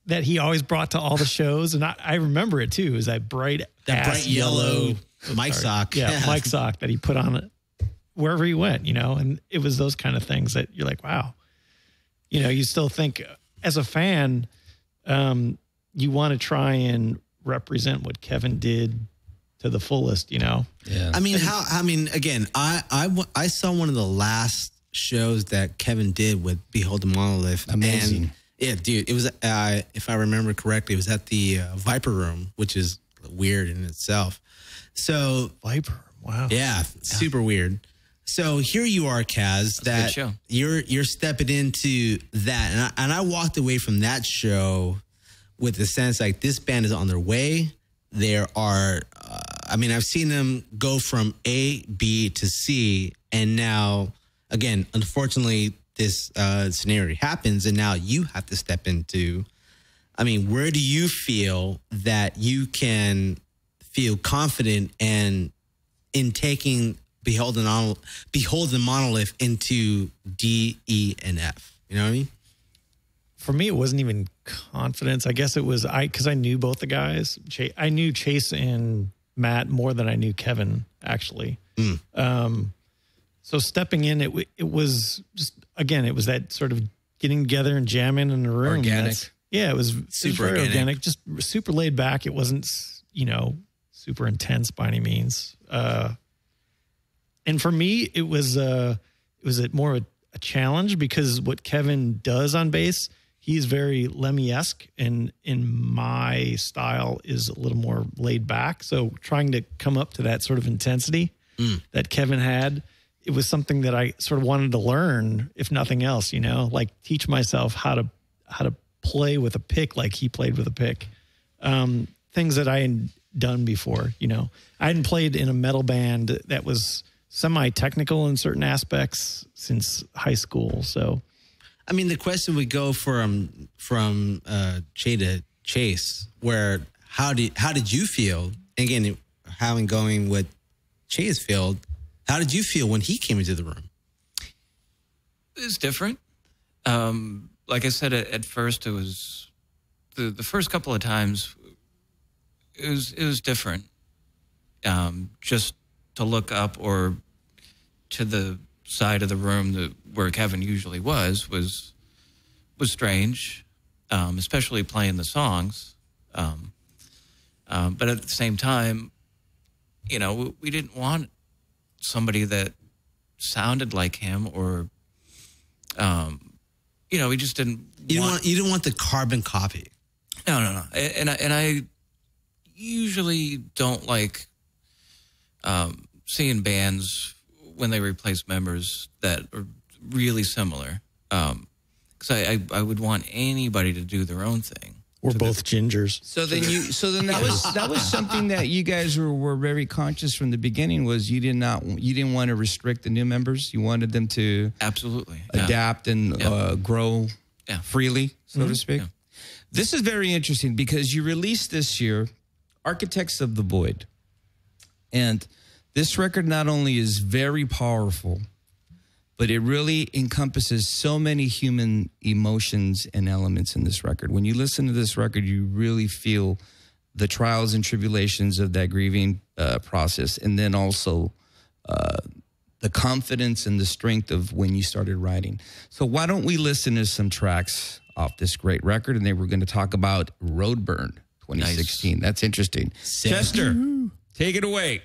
That he always brought to all the shows, and I remember it too. Is that bright yellow mic sock? Yeah, mic sock that he put on it wherever he went. You know, and it was those kind of things that you're like, wow. You know, you still think as a fan, you want to try and represent what Kevin did to the fullest, you know? Yeah. I mean, again, I saw one of the last shows that Kevin did with Behold the Monolith. Amazing. And, yeah, dude, it was, if I remember correctly, it was at the Viper Room, which is weird in itself. So Viper, wow. Yeah, super weird. So here you are, Kaz, that you're stepping into that. And I walked away from that show with the sense like this band is on their way. There are, I've seen them go from A, B to C. And now, again, unfortunately, this scenario happens. And now you have to step into, where do you feel that you can feel confident and in taking Behold the Monolith into D, E, and F. You know what I mean? For me, it wasn't even confidence. I guess it was because I knew both the guys. I knew Chase and Matt more than I knew Kevin, actually. So stepping in, it was just, again, it was that sort of getting together and jamming in the room. Organic. It was Super very organic. just super laid back. It wasn't, super intense by any means. And for me, it was more of a challenge because what Kevin does on bass, he's very Lemmy-esque, and in my style is a little more laid back. So trying to come up to that sort of intensity that Kevin had, it was something that I sort of wanted to learn, if nothing else, like teach myself how to play with a pick like he played with a pick. Things that I had done before, I hadn't played in a metal band that was semi-technical in certain aspects since high school. So, the question would go from Jay to Chase, where how did you feel? Again, going with Chase field, how did you feel when he came into the room? It was different. Like I said, at first it was the first couple of times. It was different. Just to look up or to the side of the room where Kevin usually was strange, especially playing the songs. But at the same time, we didn't want somebody that sounded like him or, we just didn't. You didn't want the carbon copy. No. And I usually don't like seeing bands when they replace members that are really similar. Because I would want anybody to do their own thing. We're both gingers. So then that was something that you guys were very conscious from the beginning. Was you didn't want to restrict the new members. You wanted them to absolutely adapt and grow freely, so to speak. Yeah. This is very interesting because you released this year Architects of the Void. And this record not only is very powerful, but it really encompasses so many human emotions and elements in this record. When you listen to this record, you really feel the trials and tribulations of that grieving process, and then also the confidence and the strength of when you started writing. So why don't we listen to some tracks off this great record, and then we're going to talk about Roadburn 2016. Nice. That's interesting. Sick. Chester, take it away.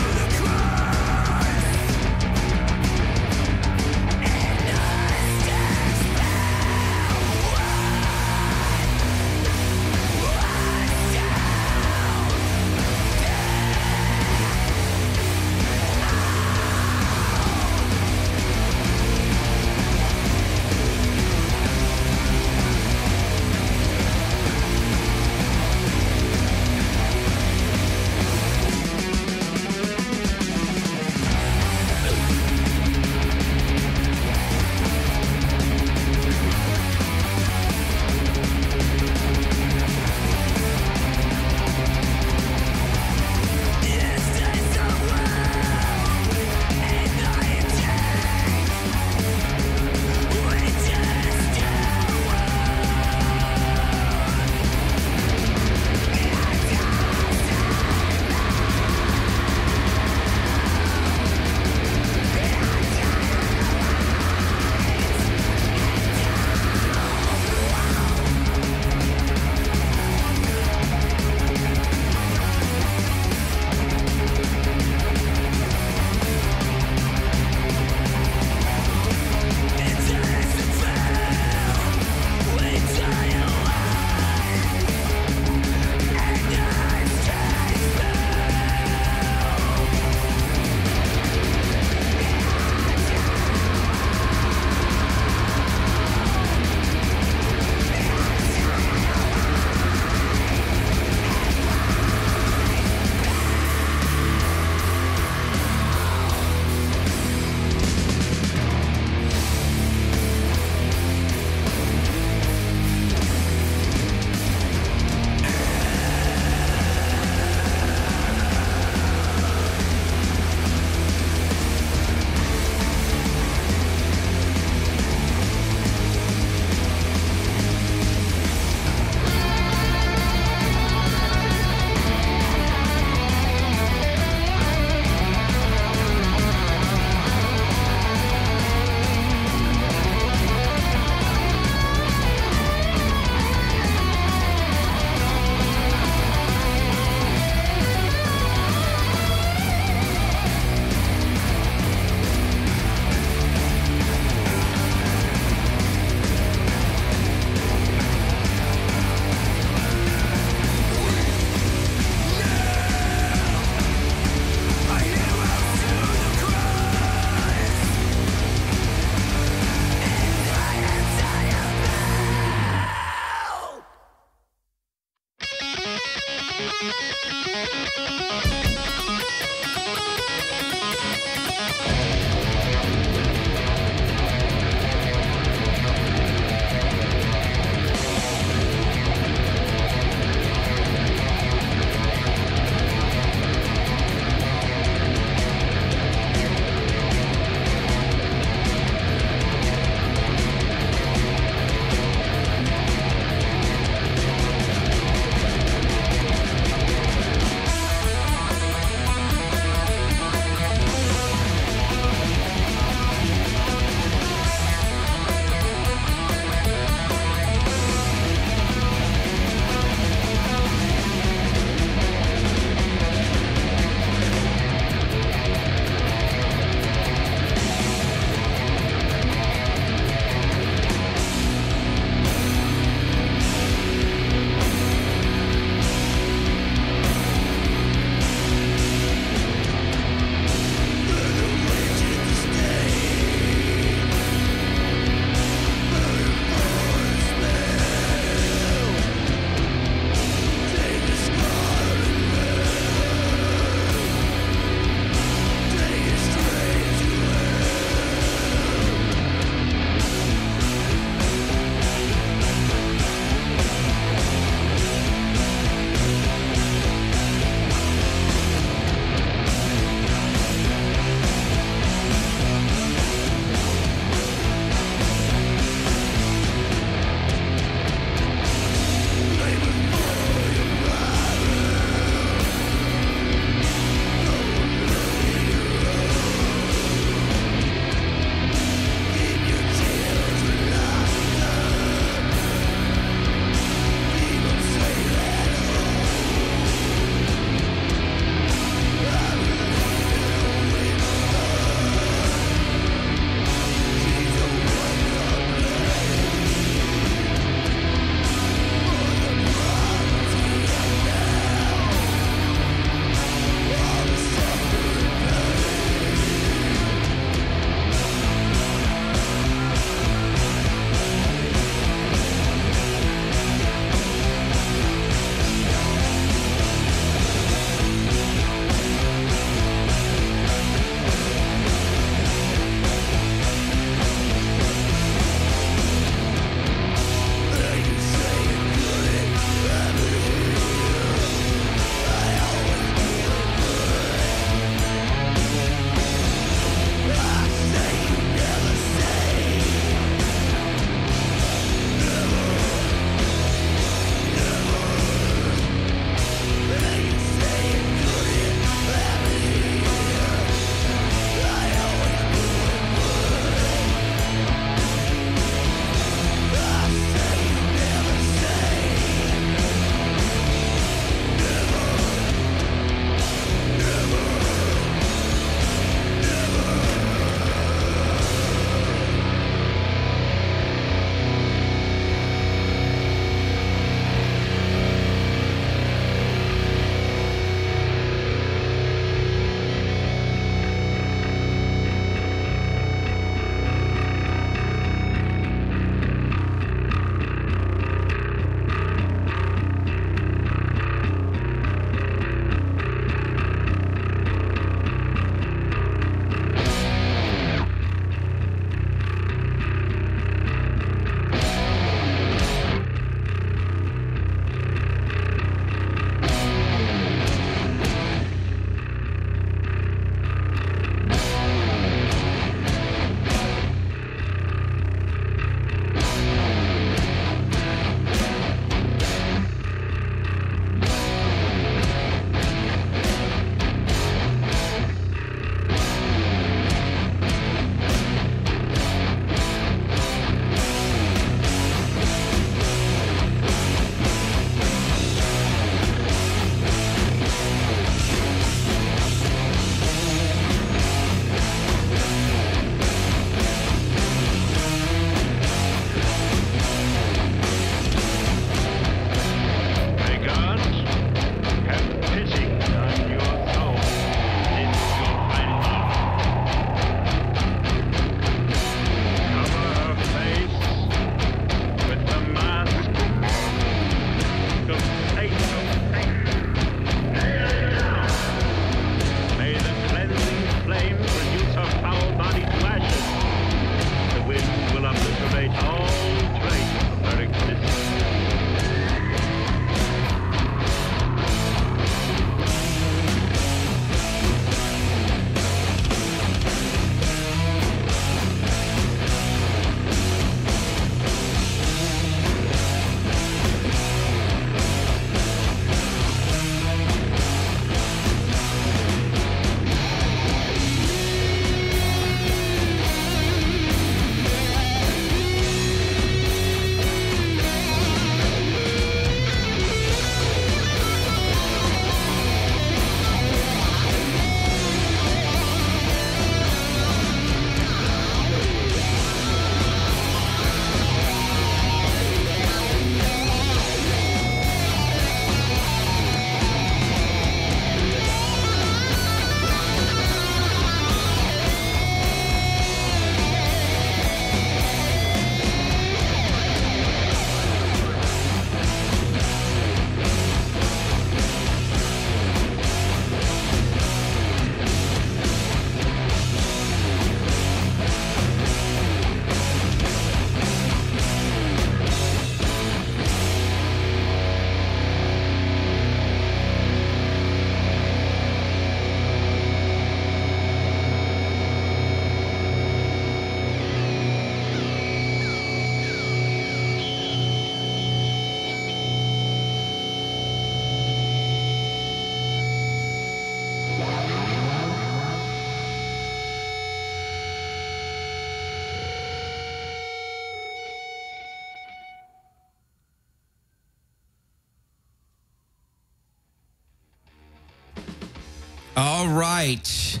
All right.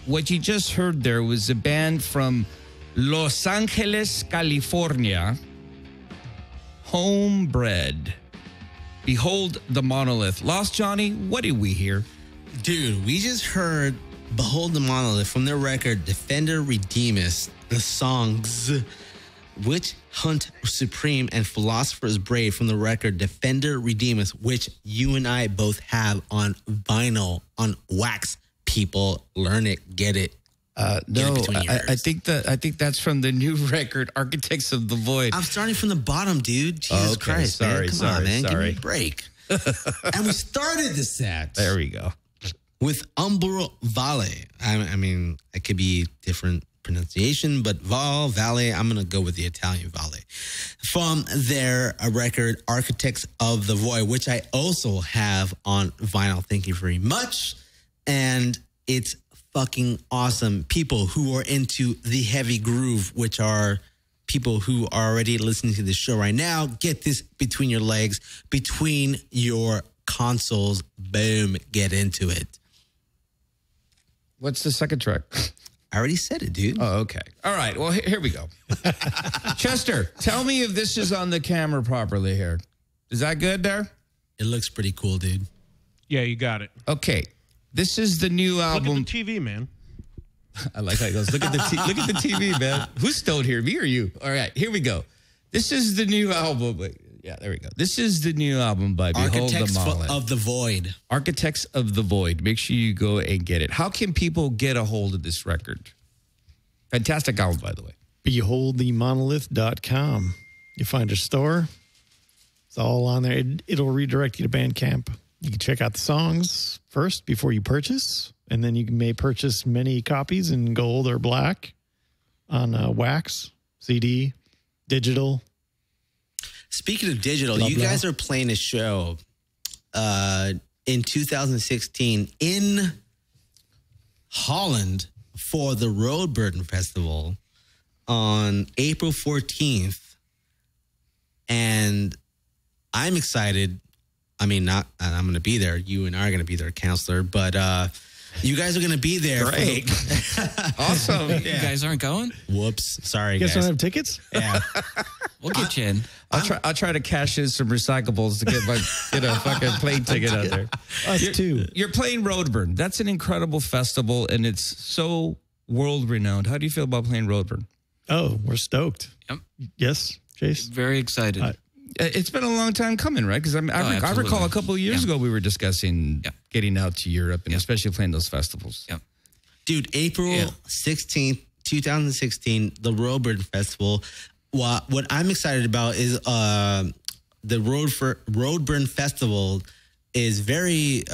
What you just heard there was a band from Los Angeles, California, Homebred. Behold the Monolith. Lost Johnny, what did we hear? Dude, we just heard Behold the Monolith from their record Defender Redeemus, the songs Witch Hunt Supreme and Philosopher's Brave from the record Defender Redeemus, which you and I both have on vinyl, on wax. People, learn it, get it. No, I think that's from the new record, Architects of the Void. I'm starting from the bottom, dude. Jesus Christ, sorry, man. Come on, man. sorry. Give me a break. And we started the set. There we go. With Umbro Vale. I mean, it could be different pronunciation, but Vale, I'm going to go with the Italian Vale. From their record, Architects of the Void, which I also have on vinyl. Thank you very much. And it's fucking awesome. People who are into the heavy groove, which are people who are already listening to the show right now, get this between your legs, between your consoles. Boom, get into it. What's the second track? I already said it, dude. Oh, okay. All right. Well, here we go. Chester, tell me if this is on the camera properly here. Is that good there? It looks pretty cool, dude. Yeah, you got it. Okay. This is the new album. Look at the TV, man. I like how he goes, look at the TV, man. Who's stoned here, me or you? All right, here we go. This is the new album. Yeah, there we go. This is the new album by Behold the Monolith. Of the Void. Architects of the Void. Make sure you go and get it. How can people get a hold of this record? Fantastic album, by the way. BeholdTheMonolith.com. You find a store. It's all on there. It'll redirect you to Bandcamp. You can check out the songs first before you purchase, and then you may purchase many copies in gold or black on wax, CD, digital. Speaking of digital, Blah, you blah. guys are playing a show in 2016 in Holland for the Roadburden Festival on April 14th. And I'm excited. I mean, I'm going to be there. You and I are going to be there, Counselor. But you guys are going to be there. Great. Awesome. You guys aren't going? Whoops. Sorry, You guys guys. don't have tickets? Yeah. We'll get you in. I'll try to cash in some recyclables to get my fucking plane ticket out there. Us too. You're playing Roadburn. That's an incredible festival, and it's so world renowned. How do you feel about playing Roadburn? Oh, we're stoked. Yep. Yes, Chase? Very excited. It's been a long time coming, right? Because I recall a couple of years ago we were discussing getting out to Europe and especially playing those festivals. Yep. Dude, April 16th, 2016, the Roadburn Festival. What I'm excited about is the Roadburn Festival is very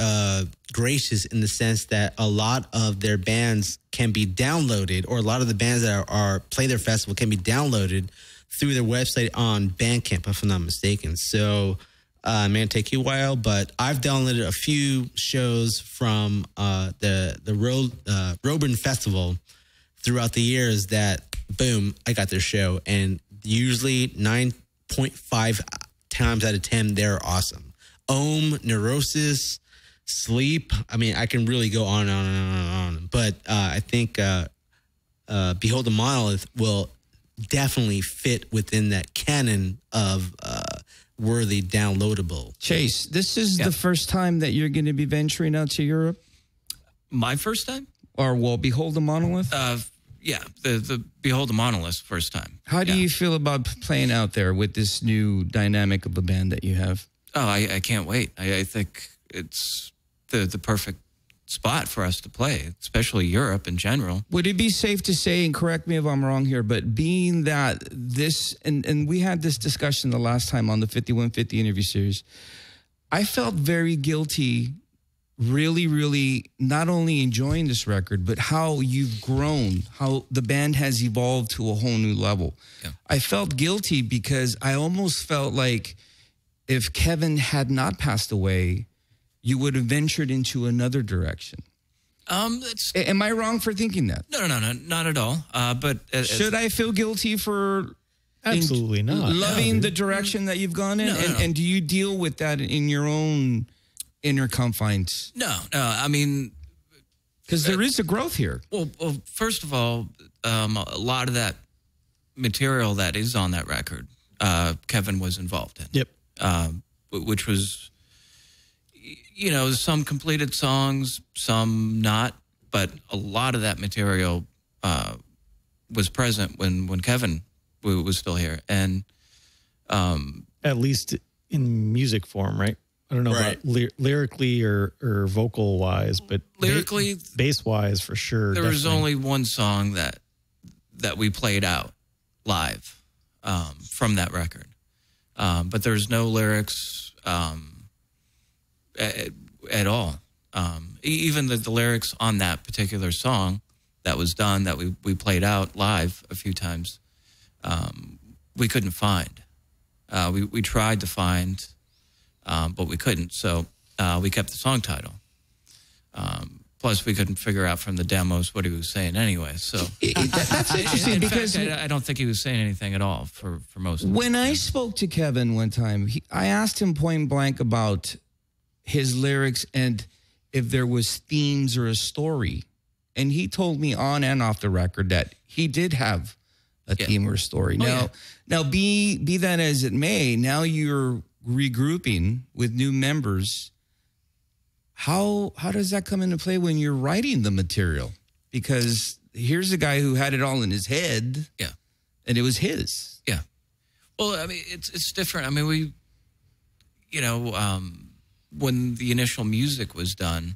gracious in the sense that a lot of their bands can be downloaded, or a lot of the bands that are play their festival can be downloaded through their website on Bandcamp, if I'm not mistaken. So it may take you a while, but I've downloaded a few shows from the Roadburn Festival throughout the years that, boom, I got their show. And usually 9.5 times out of 10, they're awesome. Neurosis, Sleep. I mean, I can really go on and on and on. But I think Behold the Monolith will definitely fit within that canon of worthy downloadable. Chase, this is the first time that you're going to be venturing out to Europe? My first time? Or, well, Behold the Monolith? Yeah, the Behold the Monolith first time. How do you feel about playing out there with this new dynamic of a band that you have? Oh, I can't wait. I think it's the perfect spot for us to play, especially Europe in general. Would it be safe to say, and correct me if I'm wrong here, but being that this, and we had this discussion the last time on the 5150 interview series, I felt very guilty, really, really not only enjoying this record, but how you've grown, how the band has evolved to a whole new level. Yeah. I felt guilty because I almost felt like if Kevin had not passed away, you would have ventured into another direction. Am I wrong for thinking that? No, not at all. But should I feel guilty for absolutely not loving the direction that you've gone in? No. And do you deal with that in your own inner confines? No. I mean, Because there is a growth here. Well, first of all, a lot of that material that is on that record, Kevin was involved in. Yep. Which was, some completed songs, some not, but a lot of that material was present when Kevin was still here, and at least in music form, right? I don't know about lyrically or vocal wise, but lyrically, bass wise for sure. There was only one song that we played out live from that record, but there's no lyrics at all. Even the lyrics on that particular song that was done, that we played out live a few times, we couldn't find. We tried to find, but we couldn't. So we kept the song title. Plus, we couldn't figure out from the demos what he was saying anyway. So that's interesting because I don't think he was saying anything at all for most of it. When I spoke to Kevin one time, I asked him point blank about his lyrics and if there was themes or a story. And he told me on and off the record that he did have a theme or a story. Now, be that as it may, now you're regrouping with new members. How does that come into play when you're writing the material? Because here's a guy who had it all in his head. Yeah. And it was his. Yeah. Well, I mean, it's different. I mean, we, when the initial music was done,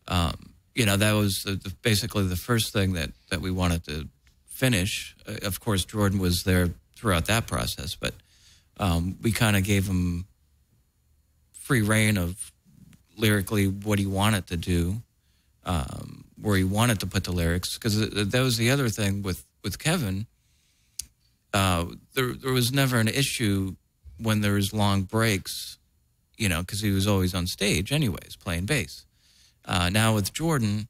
that was basically the first thing that we wanted to finish. Of course, Jordan was there throughout that process, but we kind of gave him free reign of lyrically what he wanted to do, where he wanted to put the lyrics. Because that was the other thing with Kevin. There was never an issue when there was long breaks, because he was always on stage anyways, playing bass. Now with Jordan,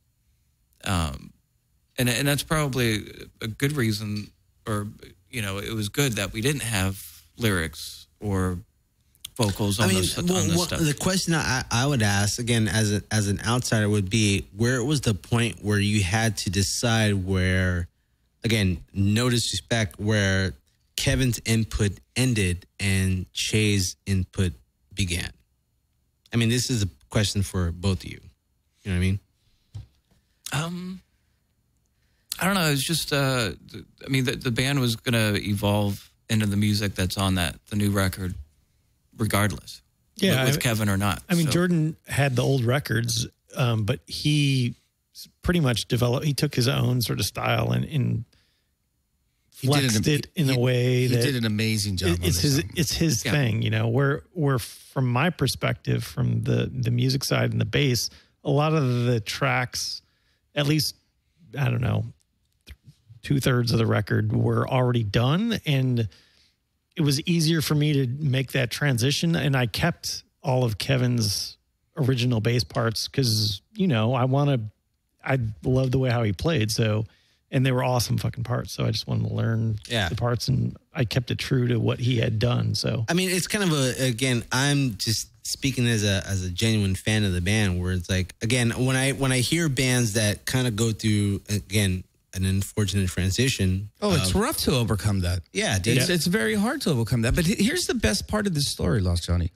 and that's probably a good reason, or, it was good that we didn't have lyrics or vocals on this stuff. The question I would ask, again, as an outsider, would be, where was the point where you had to decide where, again, no disrespect, where Kevin's input ended and Che's input began? I mean, this is a question for both of you. You know what I mean? I don't know. It's just, the band was going to evolve into the music that's on the new record, regardless. Yeah, with Kevin or not. I mean, Jordan had the old records, but he pretty much developed. He took his own sort of style and flexed it in a way that he did an amazing job. It's his thing, Where from my perspective, from the music side and the bass, a lot of the tracks, at least, I don't know, 2/3 of the record were already done, and it was easier for me to make that transition. And I kept all of Kevin's original bass parts because, I love the way how he played. So, and they were awesome fucking parts. So I just wanted to learn the parts, and I kept it true to what he had done. So, I mean, it's kind of again, I'm just speaking as a genuine fan of the band, where it's like, again, when I hear bands that kind of go through, again, an unfortunate transition. Oh, it's rough to overcome that. Yeah, dude. It's very hard to overcome that. But here's the best part of this story, Lost Johnny.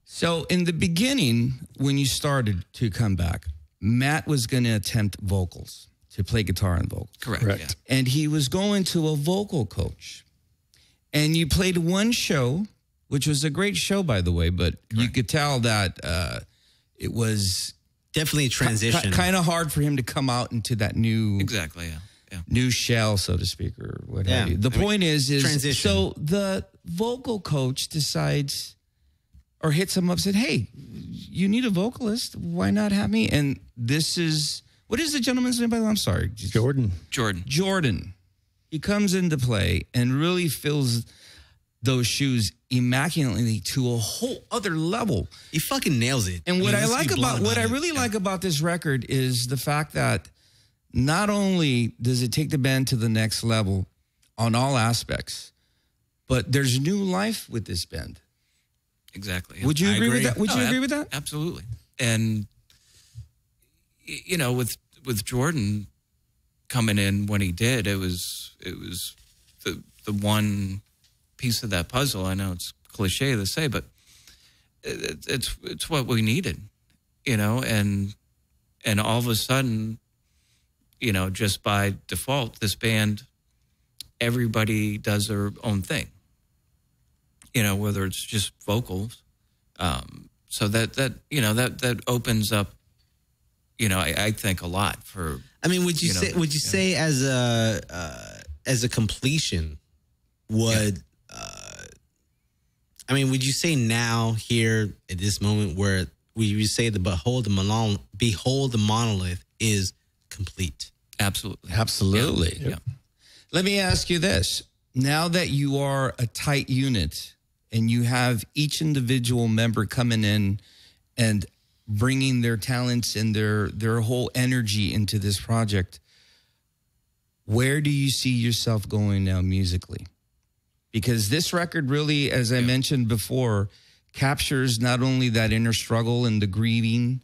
So in the beginning, when you started to come back, Matt was going to attempt vocals, to play guitar and vocals. Correct. Yeah. And he was going to a vocal coach. And you played one show, which was a great show, by the way, but you could tell that it was definitely a transition. Kind of hard for him to come out into that new new shell, so to speak, or what have you. The point is transition. So the vocal coach decides or hits him up, said, "Hey, you need a vocalist. Why not have me?" And this is, what is the gentleman's name, by the way? I'm sorry. Jordan. He comes into play and really fills those shoes immaculately to a whole other level. He fucking nails it. And what I really like about this record is the fact that not only does it take the band to the next level on all aspects, but there's new life with this band. Exactly. Would you agree with that? Would you agree with that? Absolutely. And you know, with Jordan coming in when he did, it was the one piece of that puzzle. I know it's cliche to say, but it's what we needed, you know, and all of a sudden, you know, just by default, this band, everybody does their own thing, you know, whether it's just vocals. So that you know, that opens up, you know, I think a lot for. I mean, would you say as a completion, would I mean, would you say now here at this moment where we say the Behold the Monolith is complete? Absolutely. Yeah. Let me ask you this. Now that you are a tight unit and you have each individual member coming in and bringing their talents and their whole energy into this project, where do you see yourself going now musically? Because this record really, as I mentioned before, captures not only that inner struggle and the grieving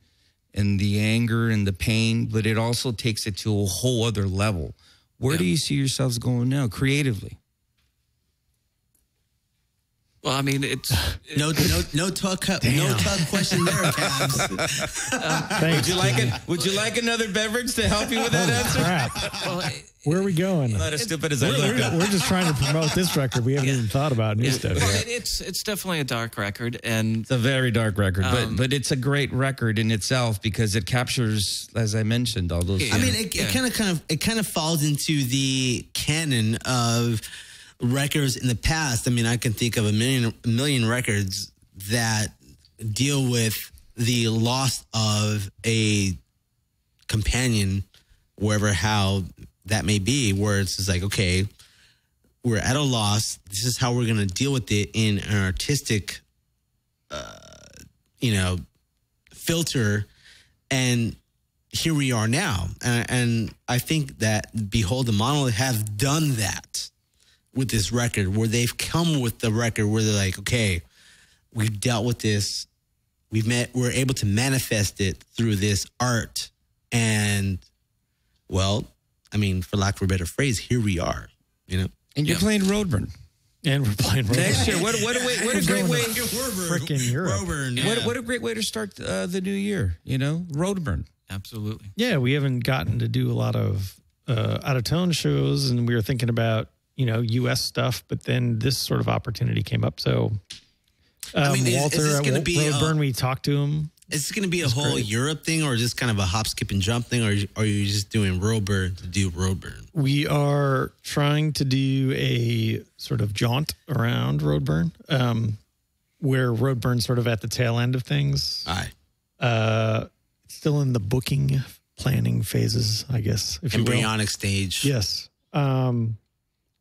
and the anger and the pain, but it also takes it to a whole other level. Where do you see yourselves going now creatively? Well, I mean, it's no talk question there, Cabs. Would you like another beverage to help you with that answer? Crap. well, Where are we going? Not as stupid as I look. We're just trying to promote this record. We haven't even thought about new stuff yet. it's definitely a dark record, and It's a very dark record, but it's a great record in itself because it captures, as I mentioned, all those. I mean, it kind of falls into the canon of records in the past. I mean, I can think of a million records that deal with the loss of a companion, how that may be, where it's just like, okay, we're at a loss. This is how we're going to deal with it in an artistic, filter. And here we are now. And I think that Behold the Monolith have done that with this record, where they've come with the record where they're like, okay, we've dealt with this. We're able to manifest it through this art. And, well, I mean, for lack of a better phrase, here we are, you know? And you're playing Roadburn. And we're playing Roadburn. Next year. What a great way. Freaking Europe. Roadburn, What a great way to start the new year, you know? Roadburn. absolutely. Yeah, we haven't gotten to do a lot of out-of-town shows, and we were thinking about, U.S. stuff, but then this sort of opportunity came up. So Walter is at Roadburn, we talked to him. Is this going to be a whole Europe thing, or just kind of a hop, skip, and jump thing, or are you just doing Roadburn to do Roadburn? We are trying to do a sort of jaunt around Roadburn, where Roadburn's sort of at the tail end of things. Aye. Still in the booking, planning phases, I guess. If embryonic stage. Yes.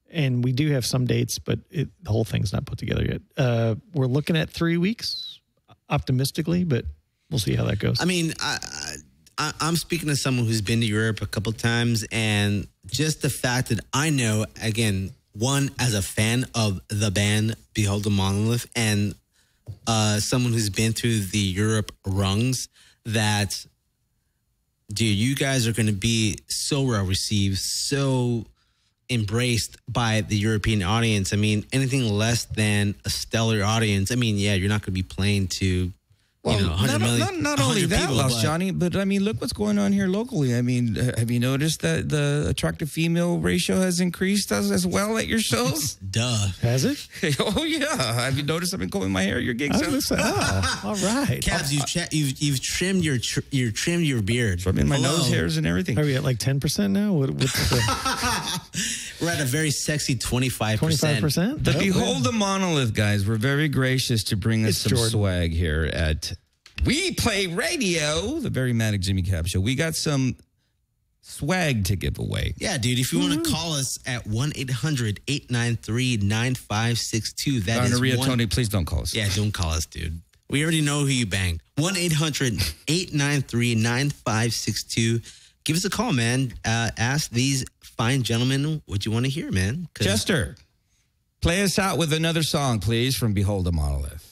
And we do have some dates, but the whole thing's not put together yet. We're looking at 3 weeks, optimistically, but we'll see how that goes. I mean, I'm speaking to someone who's been to Europe a couple of times, and just the fact that I know, again, one, as a fan of the band Behold the Monolith, and someone who's been through the Europe rungs, that, dude, you guys are going to be so well received, so embraced by the European audience. I mean, anything less than a stellar audience. I mean, yeah, you're not going to be playing to, 100 million. Not only that, Lost Johnny, but I mean, look what's going on here locally. I mean, have you noticed that the attractive female ratio has increased as well at your shows? Duh. Has it? Oh yeah. Have you noticed I've been combing my hair at your gigs? All right. Cabs, you've trimmed your beard. Trimming my nose hairs and everything. Are we at like 10% now? We're at a very sexy 25%. 25%? The Behold the Monolith guys were very gracious to bring us some swag here at We Play Radio, the very Manic Jimmy Cab show. We got some swag to give away. Yeah, dude, if you want to call us at 1-800-893-9562. That is Tony, please don't call us. Yeah, don't call us, dude. We already know who you banged. 1-800-893-9562. Give us a call, man. Ask these fine gentlemen what you want to hear, man. Chester, play us out with another song, please, from Behold the Monolith.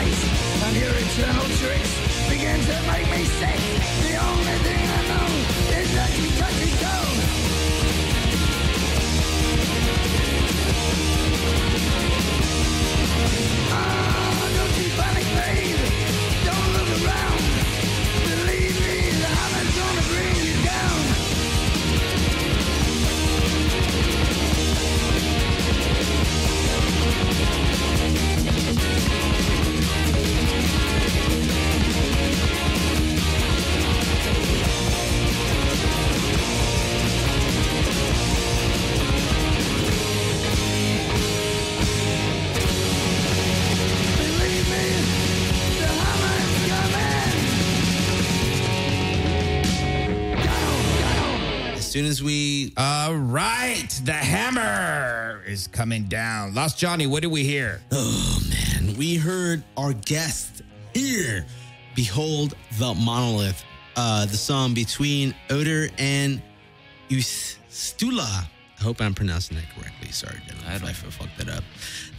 lies and your eternal tricks begin to make me sick. The only thing I know is that you touch me down. Don't you panic, babe. Don't look around. Believe me, the hammer's gonna bring you down. As soon as we... All right. The hammer is coming down. Lost Johnny, what did we hear? Oh, man. We heard our guest here. Behold the Monolith. The song between Oder and Ustula. I hope I'm pronouncing that correctly. Sorry, gentlemen, if I fucked that up.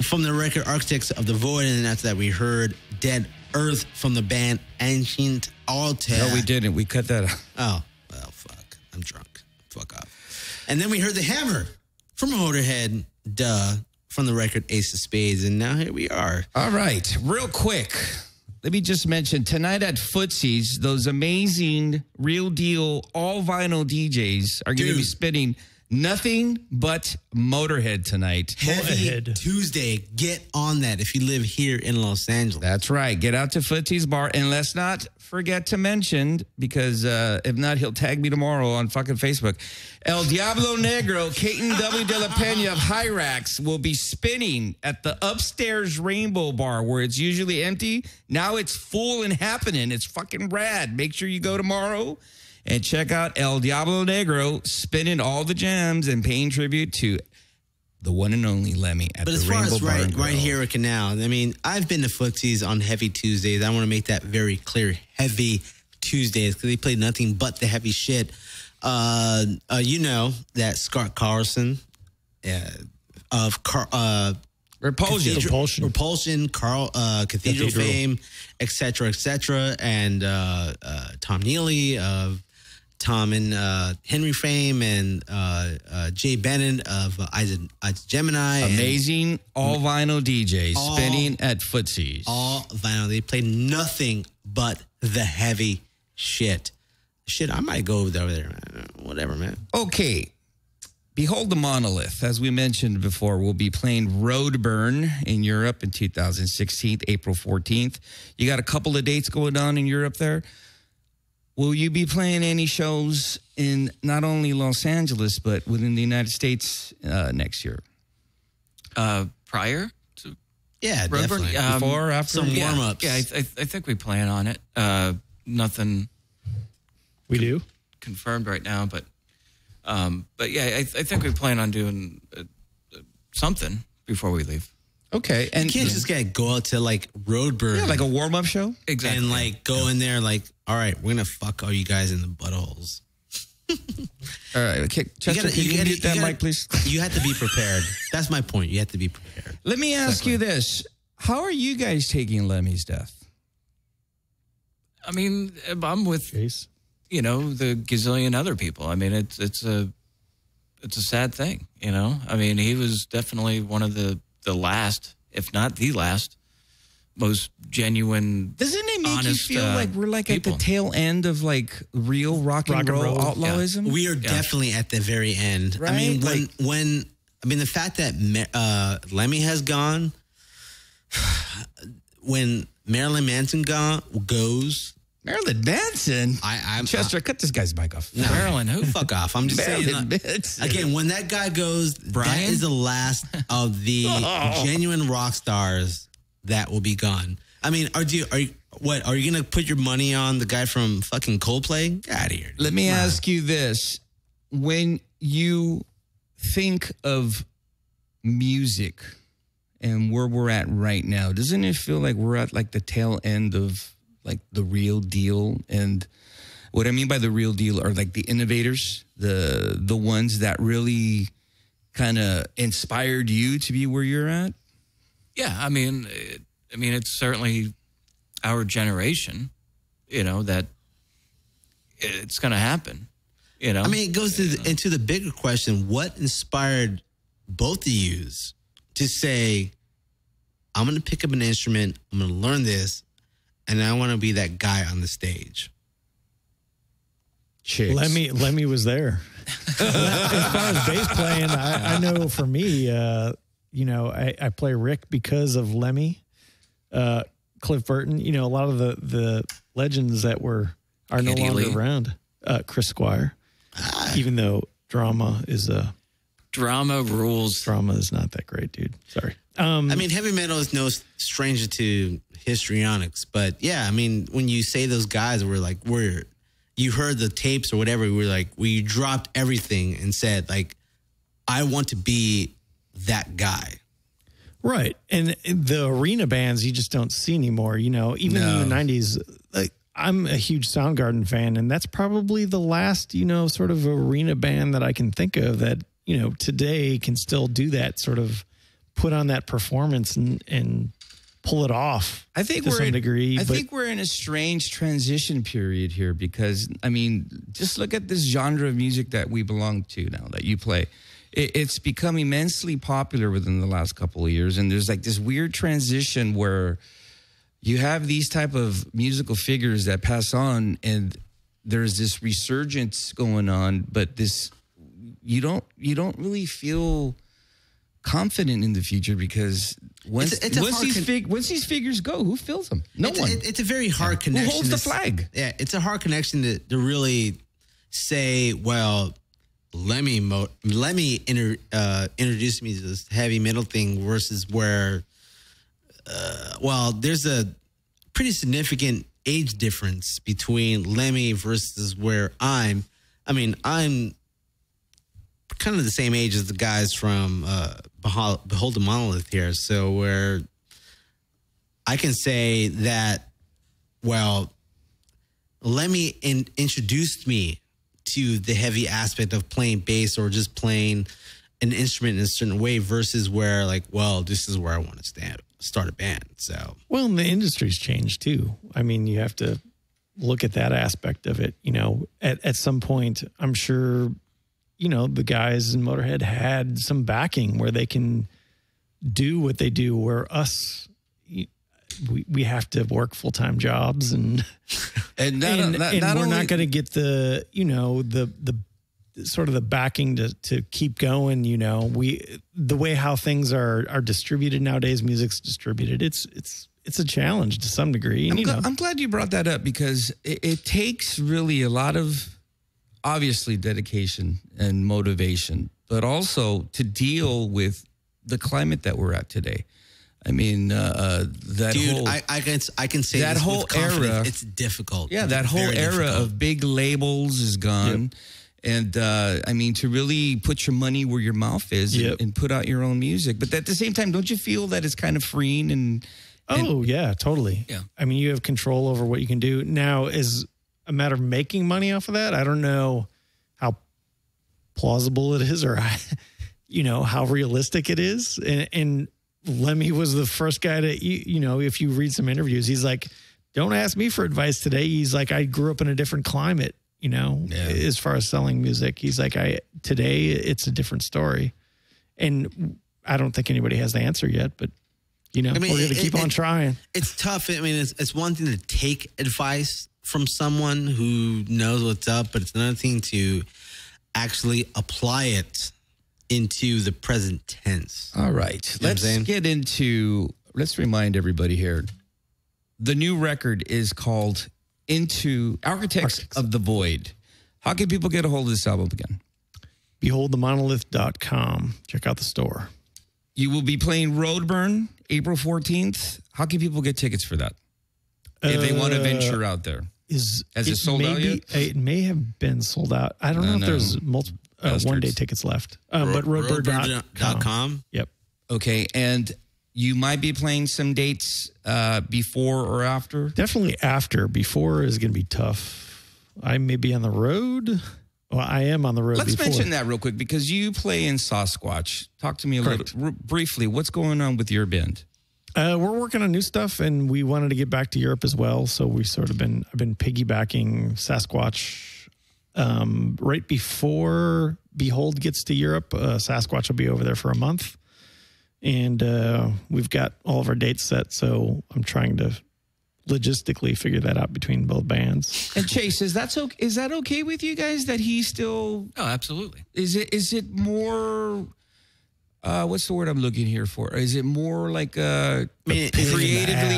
From the record Architects of the Void, and after that we heard Dead Earth from the band Ancient Altar. No, we didn't. We cut that out. Oh, well, fuck. I'm drunk. Fuck off. And then we heard The Hammer from Motorhead, from the record Ace of Spades. And now here we are. All right. Real quick, let me just mention tonight at Footsie's, those amazing, real deal, all vinyl DJs are going to be spinning nothing but Motorhead tonight. Heavy Tuesday. Get on that if you live here in Los Angeles. That's right. Get out to Footsie's Bar. And let's not forget to mention, because if not, he'll tag me tomorrow on fucking Facebook. El Diablo Negro, Caton W. De La Pena of Hyrax will be spinning at the upstairs Rainbow Bar where it's usually empty. Now it's full and happening. It's fucking rad. Make sure you go tomorrow and check out El Diablo Negro spinning all the jams and paying tribute to the one and only Lemmy at the Rainbow Bar. But as far as right here at Canal, I mean, I've been to Footsies on Heavy Tuesdays. I want to make that very clear. Heavy Tuesdays, because they play nothing but the heavy shit. You know that Scott Carlson of Repulsion, Cathedral fame, etc., and Tom Neely of Tom and Henry fame, and Jay Bennett of Isaac Gemini. Amazing all vinyl DJs spinning at Footsies. All vinyl. They play nothing but the heavy shit. Shit, I might go over there. Whatever, man. Okay. Behold the Monolith, as we mentioned before, will be playing Roadburn in Europe in 2016, April 14th. You got a couple of dates going on in Europe there. Will you be playing any shows in not only Los Angeles, but within the United States next year? Prior to Yeah, Roadburn? definitely. Before, after? Some warm-ups. Yeah, I think we plan on it. Nothing we do confirmed right now, but yeah, I think we plan on doing something before we leave. Okay, and you can't just go out to like Roadburn, yeah, like a warm-up show, exactly, and like go in there like, all right, we're gonna fuck all you guys in the buttholes. All right, okay, Chester, can you mute that mic, please? You have to be prepared. That's my point. You have to be prepared. Let me ask you this: how are you guys taking Lemmy's death? I mean, I'm with Chase. You know, the gazillion other people. I mean, it's a sad thing. You know, I mean, he was definitely one of the last, if not the last, most genuine. Doesn't it make honest, you feel like we're like people. at the tail end of like real rock and roll outlawism? We are definitely at the very end. Right? I mean, when the fact that Lemmy has gone, when Marilyn Manson goes. Marilyn Manson? I'm Chester, cut this guy's mic off. No, Marilyn, who? Fuck off. I'm just saying. Again, when that guy goes, that is the last of the genuine rock stars that will be gone. I mean, are you going to put your money on the guy from fucking Coldplay? Get out of here. Let me ask you this. When you think of music and where we're at right now, doesn't it feel like we're at like the tail end of like the real deal? And what I mean by the real deal are like the innovators, the ones that really kind of inspired you to be where you're at? Yeah, I mean, I mean, it's certainly our generation, that it's going to happen, I mean, it goes into the bigger question. What inspired both of you to say, I'm going to pick up an instrument, I'm going to learn this, and I want to be that guy on the stage? Chicks. Lemmy was there. As far as bass playing, I know for me, I play Rick because of Lemmy, Cliff Burton. A lot of the legends that are no longer around. Chris Squire, even though Drama rules. Drama is not that great, dude. Sorry. I mean, heavy metal is no stranger to histrionics, but yeah, I mean, when you say those guys were like, you heard the tapes or whatever, we dropped everything and said, like, I want to be that guy. Right. And the arena bands you just don't see anymore, even in the 90s. Like, I'm a huge Soundgarden fan, and that's probably the last, sort of arena band that I can think of that, today can still do that, sort of put on that performance and pull it off. I think to some degree. I think we're in a strange transition period here because, I mean, just look at this genre of music that we belong to now, that you play. It's become immensely popular within the last couple of years, and there's like this weird transition where you have these type of musical figures that pass on, and there's this resurgence going on, but this you don't really feel confident in the future because once these figures go, who fills them? No one. It's a very hard connection. Who holds the flag? Yeah, it's a hard connection to really say, well, Lemmy introduced me to this heavy metal thing versus where, there's a pretty significant age difference between Lemmy versus where I'm kind of the same age as the guys from Behold the Monolith here. So where I can say that, well, Lemmy introduced me to the heavy aspect of playing bass or just playing an instrument in a certain way versus where, like, well, this is where I want to start a band. So, well, and the industry's changed too. I mean, you have to look at that aspect of it. At some point, I'm sure, the guys in Motorhead had some backing where they can do what they do, where us, we have to work full-time jobs and we're not going to get the sort of the backing to keep going. The way how things are distributed nowadays, music's distributed. It's a challenge to some degree. I'm glad you brought that up because it takes really a lot of obviously dedication and motivation, but also to deal with the climate that we're at today. I mean, that dude, whole I can say that this whole with confidence, era. It's difficult. Yeah, that whole era difficult. of big labels is gone. Yep. And I mean, to really put your money where your mouth is and put out your own music. But at the same time, don't you feel that it's kind of freeing and yeah, totally. Yeah. I mean, you have control over what you can do. Now, as a matter of making money off of that, I don't know how plausible it is or, how realistic it is. And Lemmy was the first guy to, if you read some interviews, he's like, don't ask me for advice today. He's like, I grew up in a different climate, as far as selling music. He's like, today it's a different story. And I don't think anybody has the answer yet, but we're going to keep on trying. It's tough. I mean, it's one thing to take advice from someone who knows what's up, but it's another thing to actually apply it into the present tense. All right. Let's remind everybody here. The new record is called Architects of the Void. How can people get a hold of this album again? BeholdTheMonolith.com. Check out the store. You will be playing Roadburn April 14th. How can people get tickets for that? If they want to venture out there. Has it sold out yet? It may have been sold out. I don't know if there's multiple one-day tickets left. But roadburn.com. Yep. Okay. And you might be playing some dates before or after? Definitely after. Before is going to be tough. I may be on the road. Well, I am on the road. Let's mention that real quick because you play in Sasquatch. Talk to me a little briefly. What's going on with your band? We're working on new stuff, and we wanted to get back to Europe as well. So we I've been piggybacking Sasquatch right before Behold gets to Europe. Sasquatch will be over there for a month, and we've got all of our dates set. So I'm trying to logistically figure that out between both bands. And Chase, is that okay with you guys that he still? Oh, absolutely. Is it more? What's the word I'm looking here for? Is it more like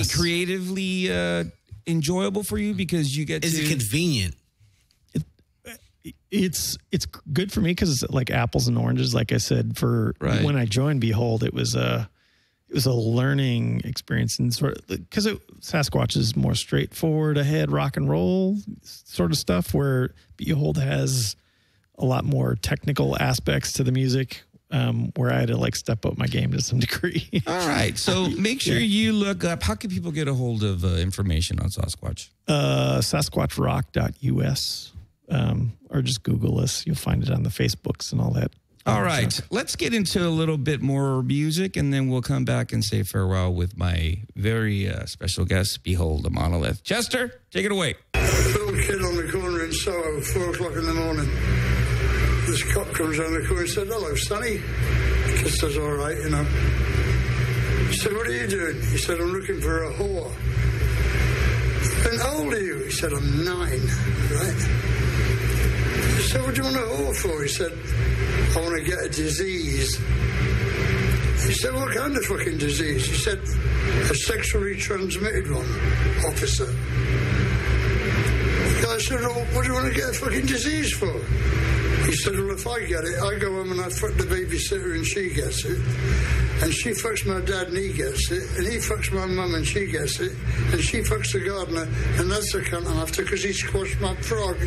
creatively enjoyable for you because you get? Is it convenient? It's good for me because it's like apples and oranges. Like I said, when I joined Behold, it was a learning experience, and sort of because Sasquatch is more straightforward, ahead rock and roll sort of stuff, where Behold has a lot more technical aspects to the music, where I had to like step up my game to some degree. All right, so make sure you look up. How can people get a hold of information on Sasquatch? SasquatchRock.us, or just Google us. You'll find it on the Facebooks and all that. All right, let's get into a little bit more music, and then we'll come back and say farewell with my very special guest, Behold the Monolith. Chester, take it away. Little kid on the corner in Soho, 4 o'clock in the morning. This cop comes around the corner and said, "Hello, Sonny." Kid says, "All right, you know." He said, "What are you doing?" He said, "I'm looking for a whore." "And how old are you?" He said, "I'm 9, right?" He said, "What do you want a whore for?" He said, "I want to get a disease." He said, "What kind of fucking disease?" He said, "A sexually transmitted one, officer." The guy said, "Oh, what do you want to get a fucking disease for?" He said, "Well, if I get it, I go home and I fuck the babysitter and she gets it. And she fucks my dad and he gets it. And he fucks my mum and she gets it. And she fucks the gardener and that's the cunt I'm after because he squashed my frog."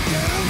Get away.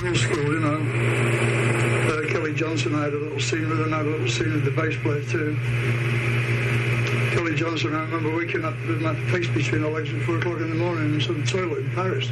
old school, you know. Kelly Johnson, I had a little scene with him, I had a little scene with the bass player too. Kelly Johnson, I remember waking up with my face between my legs at 4 o'clock in the morning in some toilet in Paris.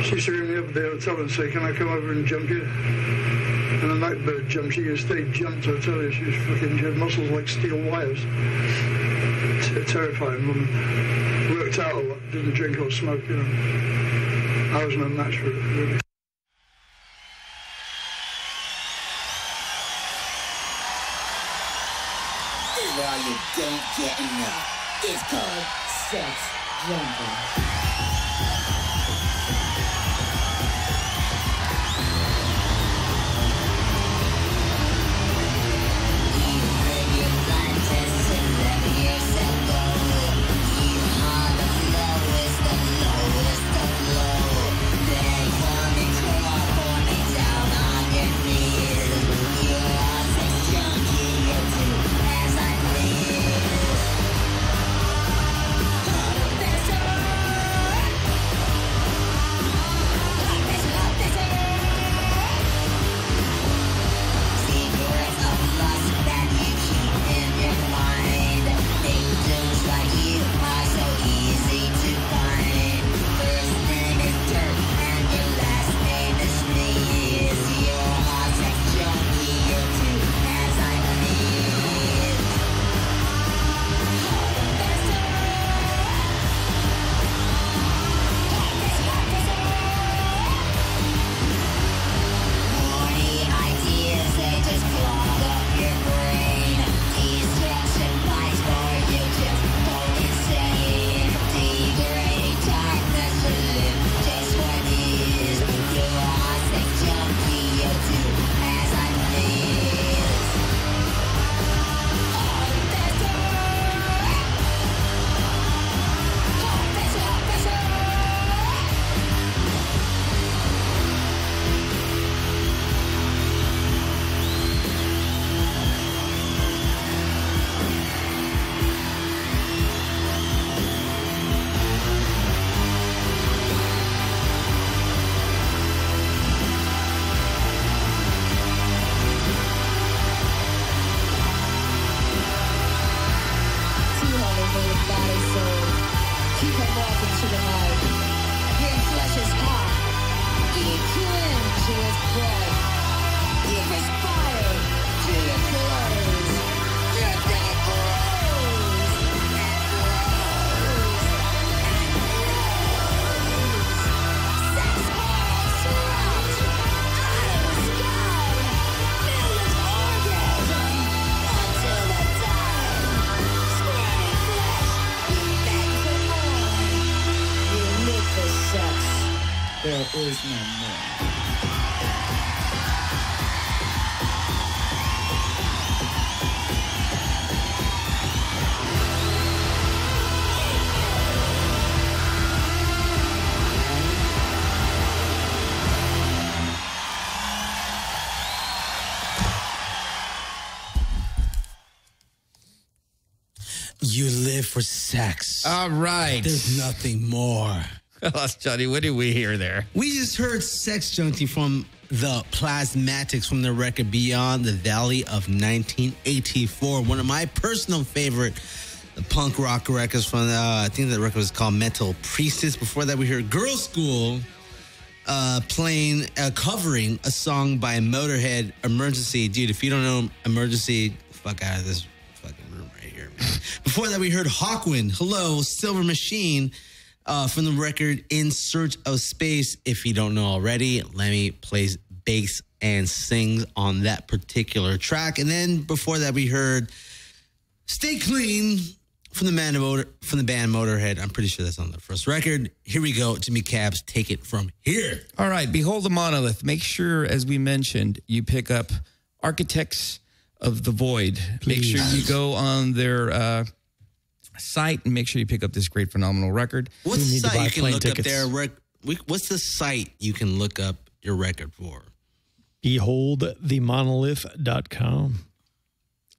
She used to ring me up at the hotel and say, can I come over and jump you? And the night bird jumped, she used to stay jumped, I tell you, she had muscles like steel wires. A terrifying woman. Worked out a lot, didn't drink or smoke, you know. I was no match for it, really. Well, you don't get enough. It's called sex jumping. forth into the night. Give flesh his heart. Eat you into his blood. Give his fire to your clothes. Your thing grows and grows and grows. Sex horns erupt out of the sky. Fill with orgasm until the time. Squirting flesh, you beg for more. You live for sex. There is no more. You live for sex. All right. There's nothing more. Johnny, what did we hear there? We just heard Sex Junkie from the Plasmatics from their record Beyond the Valley of 1984. One of my personal favorite punk rock records from, I think the record was called Mental Priestess. Before that, we heard Girl School covering a song by Motorhead, Emergency. Dude, if you don't know Emergency, fuck out of this fucking room right here, man. Before that, we heard Hawkwind, Hello, Silver Machine, from the record In Search of Space. If you don't know already, Lemmy plays bass and sings on that particular track. And then before that, we heard Stay Clean from the band Motorhead. I'm pretty sure that's on the first record. Here we go. Jimmy Cabs, take it from here. All right. Behold the Monolith. Make sure, as we mentioned, you pick up Architects of the Void. Please. Make sure you go on their site and make sure you pick up this great, phenomenal record. What's the site you can look tickets. up there? What's the site you can look up your record for? BeholdTheMonolith.com.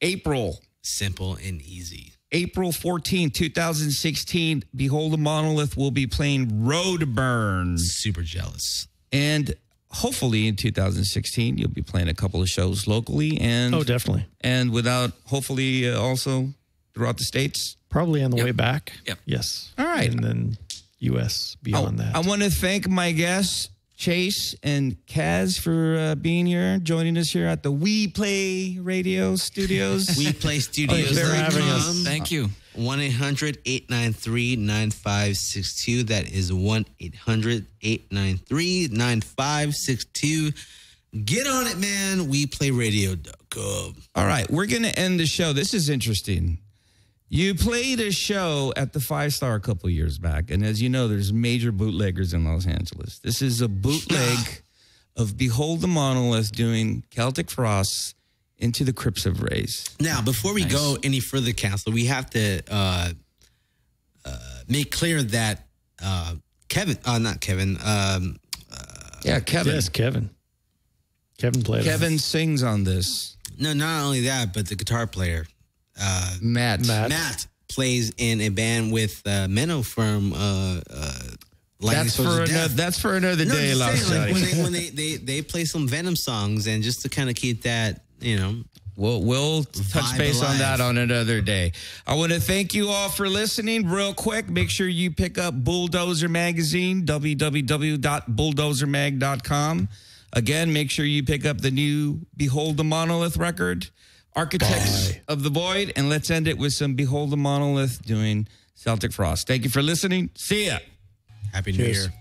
April. Simple and easy. April 14, 2016, Behold the Monolith will be playing Roadburn. Super jealous. And hopefully in 2016, you'll be playing a couple of shows locally. And Oh, definitely. And hopefully also throughout the States. Probably on the way back. Yep. Yes. All right. And then U.S. beyond that. I want to thank my guests, Chase and Kaz, for being here, joining us here at the We Play Radio Studios. We Play Studios. Thanks for having us. Thank you. 1-800-893-9562. That is 1-800-893-9562. Get on it, man. WePlayRadio.com. All right. We're going to end the show. This is interesting. You played a show at the 5-Star a couple years back, and as you know, there's major bootleggers in Los Angeles. This is a bootleg of Behold the Monolith doing Celtic Frost Into the Crypts of Rays. Now, before we go any further, Counselor, we have to make clear that Kevin. Kevin. Yes, Kevin. Kevin played. Kevin sings on this. No, not only that, but the guitar player, Matt plays in a band with Menno from That's for another day, Los Angeles. When they play some Venom songs, and just to kind of keep that, We'll touch base on that on another day. I want to thank you all for listening. Real quick, make sure you pick up Bulldozer Magazine, www.bulldozermag.com. Again, make sure you pick up the new Behold the Monolith record, Architects of the Void, and let's end it with some Behold the Monolith doing Celtic Frost. Thank you for listening. See ya. Happy New Year.